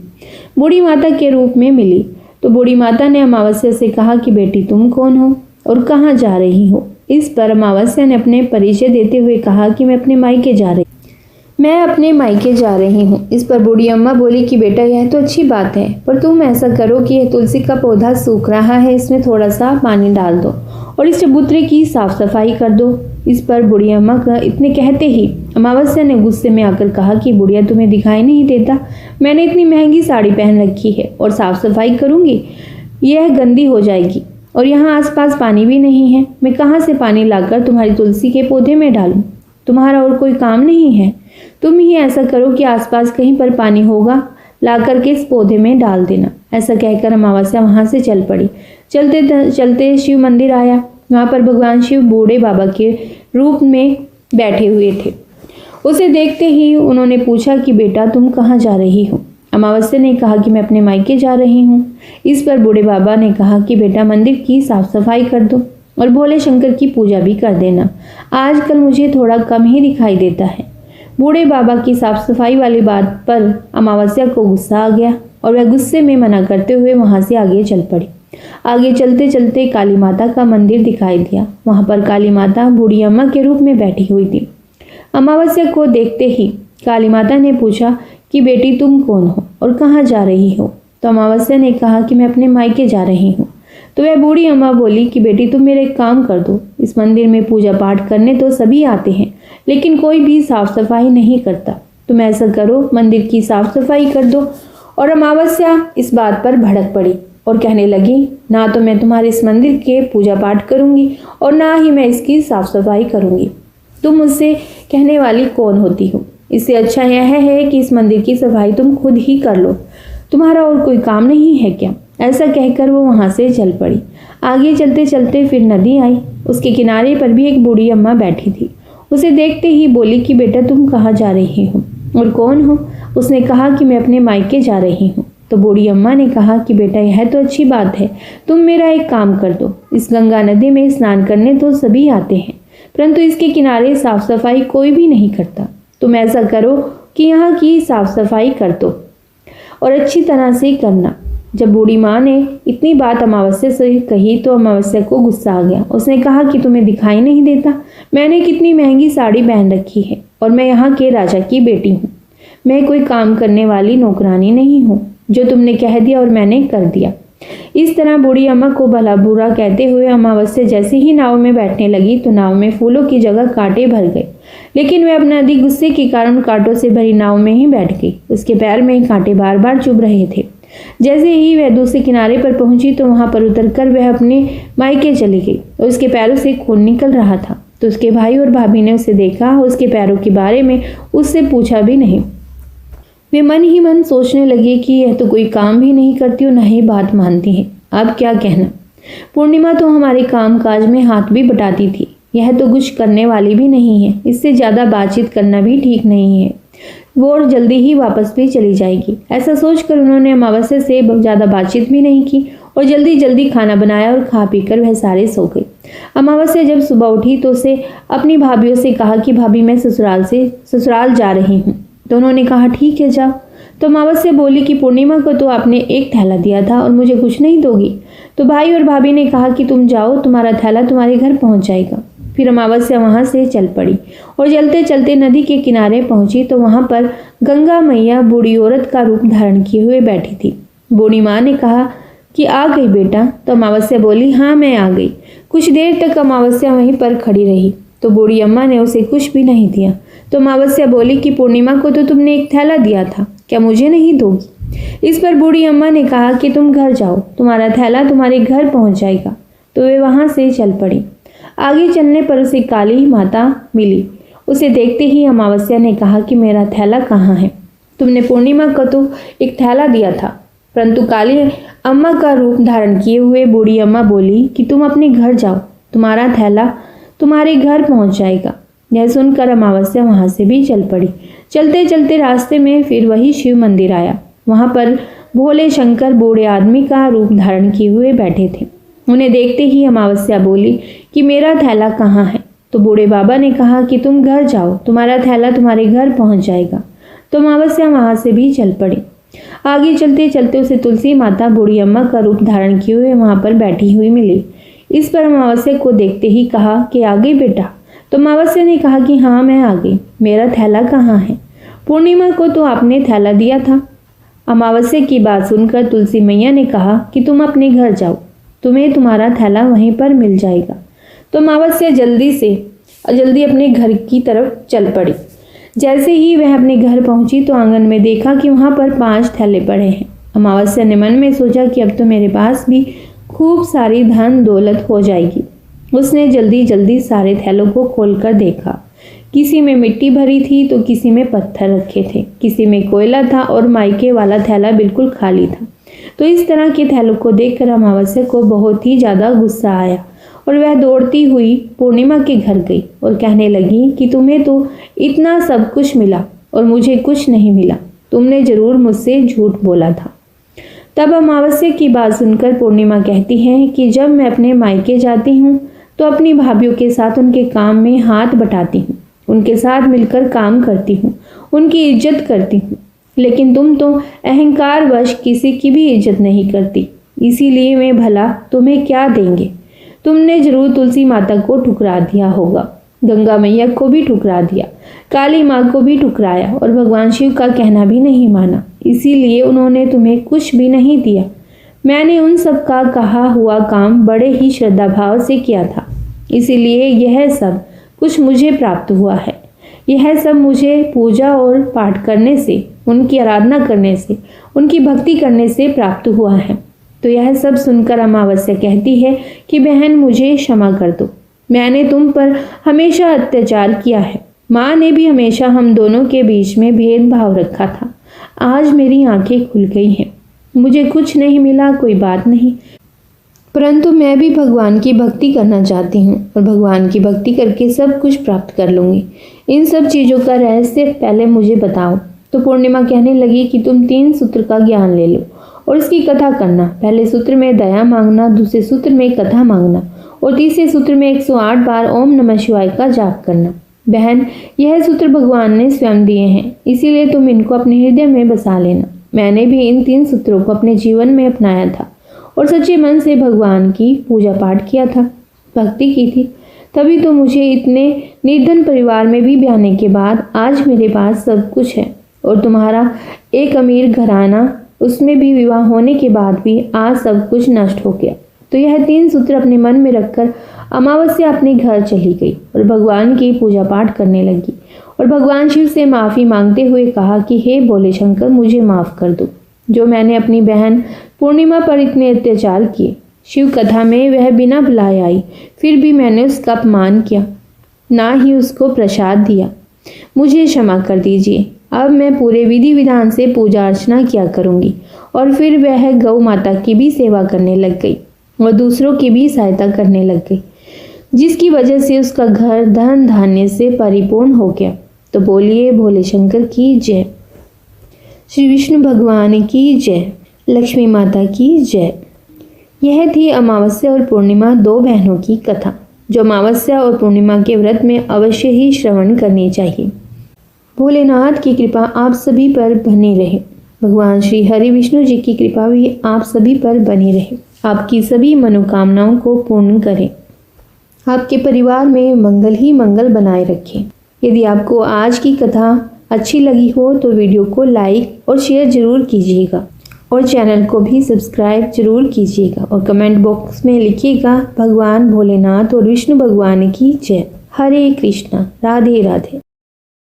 S1: बूढ़ी माता के रूप में मिली। तो बूढ़ी माता ने अमावस्या से कहा कि बेटी तुम कौन हो और कहाँ जा रही हो। इस पर अमावस्या ने अपने परिचय देते हुए कहा कि मैं अपने मायके जा रही हूँ। इस पर बूढ़ी अम्मा बोली कि बेटा यह तो अच्छी बात है, पर तुम ऐसा करो कि यह तुलसी का पौधा सूख रहा है, इसमें थोड़ा सा पानी डाल दो और इस चबूतरे की साफ सफाई कर दो। इस पर बूढ़ी अम्मा का इतने कहते ही अमावस्या ने गुस्से में आकर कहा कि बुढ़िया तुम्हें दिखाई नहीं देता, मैंने इतनी महंगी साड़ी पहन रखी है और साफ सफाई करूंगी यह गंदी हो जाएगी और यहाँ आसपास पानी भी नहीं है, मैं कहाँ से पानी लाकर तुम्हारी तुलसी के पौधे में डालूं? तुम्हारा और कोई काम नहीं है? तुम ही ऐसा करो कि आसपास कहीं पर पानी होगा ला करके इस पौधे में डाल देना। ऐसा कहकर अमावस्या वहां से चल पड़ी। चलते चलते शिव मंदिर आया। वहां पर भगवान शिव बूढ़े बाबा के रूप में बैठे हुए थे। उसे देखते ही उन्होंने पूछा कि बेटा तुम कहाँ जा रही हो? अमावस्या ने कहा कि मैं अपने मायके जा रही हूँ। इस पर बूढ़े बाबा ने कहा कि बेटा मंदिर की साफ सफाई कर दो और भोले शंकर की पूजा भी कर देना, आजकल मुझे थोड़ा कम ही दिखाई देता है। बूढ़े बाबा की साफ सफाई वाली बात पर अमावस्या को गुस्सा आ गया और वह गुस्से में मना करते हुए वहां से आगे चल पड़ी। आगे चलते चलते काली माता का मंदिर दिखाई दिया। वहां पर काली माता बूढ़ी अम्मा के रूप में बैठी हुई थी। अमावस्या को देखते ही काली माता ने पूछा कि बेटी तुम कौन हो और कहाँ जा रही हो? तो अमावस्या ने कहा कि मैं अपने मायके जा रही हूँ। तो वह बूढ़ी अम्मा बोली कि बेटी तुम मेरे एक काम कर दो, इस मंदिर में पूजा पाठ करने तो सभी आते हैं लेकिन कोई भी साफ सफाई नहीं करता, तुम ऐसा करो मंदिर की साफ सफाई कर दो। और अमावस्या इस बात पर भड़क पड़ी और कहने लगी ना तो मैं तुम्हारे इस मंदिर के पूजा पाठ करूंगी और ना ही मैं इसकी साफ सफाई करूंगी। तुम मुझसे कहने वाली कौन होती हो? इससे अच्छा यह है कि इस मंदिर की सफाई तुम खुद ही कर लो, तुम्हारा और कोई काम नहीं है क्या? ऐसा कहकर वो वहां से चल पड़ी। आगे चलते चलते फिर नदी आई। उसके किनारे पर भी एक बूढ़ी अम्मा बैठी थी। उसे देखते ही बोली कि बेटा तुम कहाँ जा रही हो और कौन हो? उसने कहा कि मैं अपने मायके जा रही हूँ। तो बूढ़ी अम्मा ने कहा कि बेटा यह तो अच्छी बात है, तुम मेरा एक काम कर दो, इस गंगा नदी में स्नान करने तो सभी आते हैं परंतु इसके किनारे साफ सफाई कोई भी नहीं करता। तुम ऐसा करो कि यहाँ की साफ सफाई कर दो और अच्छी तरह से करना। जब बूढ़ी माँ ने इतनी बात अमावस्या से कही तो अमावस्या को गुस्सा आ गया। उसने कहा कि तुम्हें दिखाई नहीं देता, मैंने कितनी महंगी साड़ी पहन रखी है और मैं यहाँ के राजा की बेटी हूँ, मैं कोई काम करने वाली नौकरानी नहीं हूँ। जो तुमने कह दिया और मैंने कर दिया। इस तरह बूढ़ी अम्मा को भला बुरा कहते हुए अमावस्या जैसे ही नाव में बैठने लगी तो नाव में फूलों की जगह कांटे भर गए, लेकिन वह अपने अधिक गुस्से के कारण कांटों से भरी नाव में ही बैठ गई। उसके पैर में कांटे बार बार चुभ रहे थे। जैसे ही वह दूसरे किनारे पर पहुंची तो वहां पर उतरकर वह अपने मायके चली गई और उसके पैरों से खून निकल रहा था। तो उसके भाई और भाभी ने उसे देखा और उसके पैरों के बारे में उससे पूछा भी नहीं। वे मन ही मन सोचने लगे कि यह तो कोई काम भी नहीं करती और न ही बात मानती है, अब क्या कहना। पूर्णिमा तो हमारे काम काज में हाथ भी बटाती थी, यह तो कुछ करने वाली भी नहीं है, इससे ज़्यादा बातचीत करना भी ठीक नहीं है, वो और जल्दी ही वापस भी चली जाएगी। ऐसा सोचकर उन्होंने अमावस्या से ज़्यादा बातचीत भी नहीं की और जल्दी जल्दी खाना बनाया और खा पीकर वह सारे सो गए। अमावस्या जब सुबह उठी तो उसे अपनी भाभीयों से कहा कि भाभी मैं ससुराल जा रही हूँ। तो उन्होंने कहा ठीक है जाओ। तो अमावस्या बोली कि पूर्णिमा को तो आपने एक थैला दिया था और मुझे कुछ नहीं दोगी। तो भाई और भाभी ने कहा कि तुम जाओ, तुम्हारा थैला तुम्हारे घर पहुँच जाएगा। फिर अमावस्या वहां से चल पड़ी और चलते चलते नदी के किनारे पहुंची तो वहां पर गंगा मैया बूढ़ी औरत का रूप धारण किए हुए बैठी थी। बूढ़ी माँ ने कहा कि आ गई बेटा? तो अमावस्या बोली, हाँ मैं आ गई। कुछ देर तक अमावस्या वहीं पर खड़ी रही तो बूढ़ी अम्मा ने उसे कुछ भी नहीं दिया। तो अमावस्या बोली कि पूर्णिमा को तो तुमने एक थैला दिया था, क्या मुझे नहीं दोगी? इस पर बूढ़ी अम्मा ने कहा कि तुम घर जाओ, तुम्हारा थैला तुम्हारे घर पहुंच जाएगा। तो वे वहां से चल पड़ी। आगे चलने पर उसे काली माता मिली। उसे देखते ही अमावस्या ने कहा कि मेरा थैला कहाँ है? तुमने पूर्णिमा को तो एक थैला दिया था। परंतु काली अम्मा का रूप धारण किए हुए बूढ़ी अम्मा बोली कि तुम अपने घर जाओ, तुम्हारा थैला तुम्हारे घर पहुंच जाएगा। यह सुनकर अमावस्या वहां से भी चल पड़ी। चलते चलते रास्ते में फिर वही शिव मंदिर आया। वहां पर भोले शंकर बूढ़े आदमी का रूप धारण किए हुए बैठे थे। उन्हें देखते ही अमावस्या बोली कि मेरा थैला कहाँ है? तो बूढ़े बाबा ने कहा कि तुम घर जाओ, तुम्हारा थैला तुम्हारे घर पहुंच जाएगा। तो अमावस्या वहां से भी चल पड़ी। आगे चलते चलते उसे तुलसी माता बूढ़ी अम्मा का रूप धारण किए हुए वहां पर बैठी हुई मिली। इस पर अमावस्या को देखते ही कहा कि आ गई बेटा? तो अमावस्या ने कहा कि हाँ मैं आ गई, मेरा थैला कहाँ है? पूर्णिमा को तो आपने थैला दिया था। अमावस्या की बात सुनकर तुलसी मैया ने कहा कि तुम अपने घर जाओ, तुम्हें तुम्हारा थैला वहीं पर मिल जाएगा। तो अमावस्या जल्दी अपने घर की तरफ चल पड़ी। जैसे ही वह अपने घर पहुंची तो आंगन में देखा कि वहां पर 5 थैले पड़े हैं। अमावस्या ने मन में सोचा कि अब तो मेरे पास भी खूब सारी धन दौलत हो जाएगी। उसने जल्दी जल्दी सारे थैलों को खोलकर देखा। किसी में मिट्टी भरी थी तो किसी में पत्थर रखे थे, किसी में कोयला था और मायके वाला थैला बिल्कुल खाली था। तो इस तरह के थैलों को देखकर अमावस्या को बहुत ही ज्यादा गुस्सा आया और वह दौड़ती हुई पूर्णिमा के घर गई और कहने लगी कि तुम्हें तो इतना सब कुछ मिला और मुझे कुछ नहीं मिला, तुमने जरूर मुझसे झूठ बोला था। तब अमावस्या की बात सुनकर पूर्णिमा कहती है कि जब मैं अपने मायके जाती हूँ तो अपनी भाभीयों के साथ उनके काम में हाथ बटाती हूँ, उनके साथ मिलकर काम करती हूँ, उनकी इज्जत करती हूँ। लेकिन तुम तो अहंकारवश किसी की भी इज्जत नहीं करती, इसीलिए मैं भला तुम्हें क्या देंगे? तुमने जरूर तुलसी माता को ठुकरा दिया होगा, गंगा मैया को भी ठुकरा दिया, काली माँ को भी ठुकराया और भगवान शिव का कहना भी नहीं माना, इसीलिए उन्होंने तुम्हें कुछ भी नहीं दिया। मैंने उन सब का कहा हुआ काम बड़े ही श्रद्धा भाव से किया था, इसीलिए यह सब कुछ मुझे प्राप्त हुआ है। यह सब मुझे पूजा और पाठ करने से, उनकी आराधना करने से, उनकी भक्ति करने से प्राप्त हुआ है। तो यह सब सुनकर अमावस्या कहती है कि बहन मुझे क्षमा कर दो, मैंने तुम पर हमेशा अत्याचार किया है। माँ ने भी हमेशा हम दोनों के बीच में भेदभाव रखा था। आज मेरी आंखें खुल गई हैं, मुझे कुछ नहीं मिला कोई बात नहीं, परंतु मैं भी भगवान की भक्ति करना चाहती हूँ और भगवान की भक्ति करके सब कुछ प्राप्त कर लूँगी। इन सब चीज़ों का रहस्य पहले मुझे बताओ। तो पूर्णिमा कहने लगी कि तुम 3 सूत्र का ज्ञान ले लो और इसकी कथा करना। पहले सूत्र में दया मांगना, दूसरे सूत्र में कथा मांगना और तीसरे सूत्र में 108 बार ओम नमः शिवाय का जाप करना। बहन, यह सूत्र भगवान ने स्वयं दिए हैं, इसीलिए तुम इनको अपने हृदय में बसा लेना। मैंने भी इन 3 सूत्रों को अपने जीवन में अपनाया था और सच्चे मन से भगवान की पूजा पाठ किया था, भक्ति की थी, तभी तो मुझे इतने निर्धन परिवार में भी ब्याहने के बाद आज मेरे पास सब कुछ है। और तुम्हारा एक अमीर घराना, उसमें भी विवाह होने के बाद भी आज सब कुछ नष्ट हो गया। तो यह 3 सूत्र अपने मन में रखकर अमावस्या अपने घर चली गई और भगवान की पूजा पाठ करने लगी और भगवान शिव से माफ़ी मांगते हुए कहा कि हे भोले शंकर, मुझे माफ़ कर दो, जो मैंने अपनी बहन पूर्णिमा पर इतने अत्याचार किए। शिव कथा में वह बिना बुलाए आई, फिर भी मैंने उसका अपमान किया, ना ही उसको प्रसाद दिया। मुझे क्षमा कर दीजिए। अब मैं पूरे विधि विधान से पूजा अर्चना किया करूंगी। और फिर वह गौ माता की भी सेवा करने लग गई और दूसरों की भी सहायता करने लग गई, जिसकी वजह से उसका घर धन धान्य से परिपूर्ण हो गया। तो बोलिए भोले शंकर की जय, श्री विष्णु भगवान की जय, लक्ष्मी माता की जय। यह थी अमावस्या और पूर्णिमा 2 बहनों की कथा, जो अमावस्या और पूर्णिमा के व्रत में अवश्य ही श्रवण करनी चाहिए। भोलेनाथ की कृपा आप सभी पर बनी रहे। भगवान श्री हरि विष्णु जी की कृपा भी आप सभी पर बनी रहे, आपकी सभी मनोकामनाओं को पूर्ण करें। आपके परिवार में मंगल ही मंगल बनाए रखें। यदि आपको आज की कथा अच्छी लगी हो तो वीडियो को लाइक और शेयर जरूर कीजिएगा और चैनल को भी सब्सक्राइब जरूर कीजिएगा और कमेंट बॉक्स में लिखिएगा भगवान भोलेनाथ और विष्णु भगवान की जय। हरे कृष्णा, राधे राधे।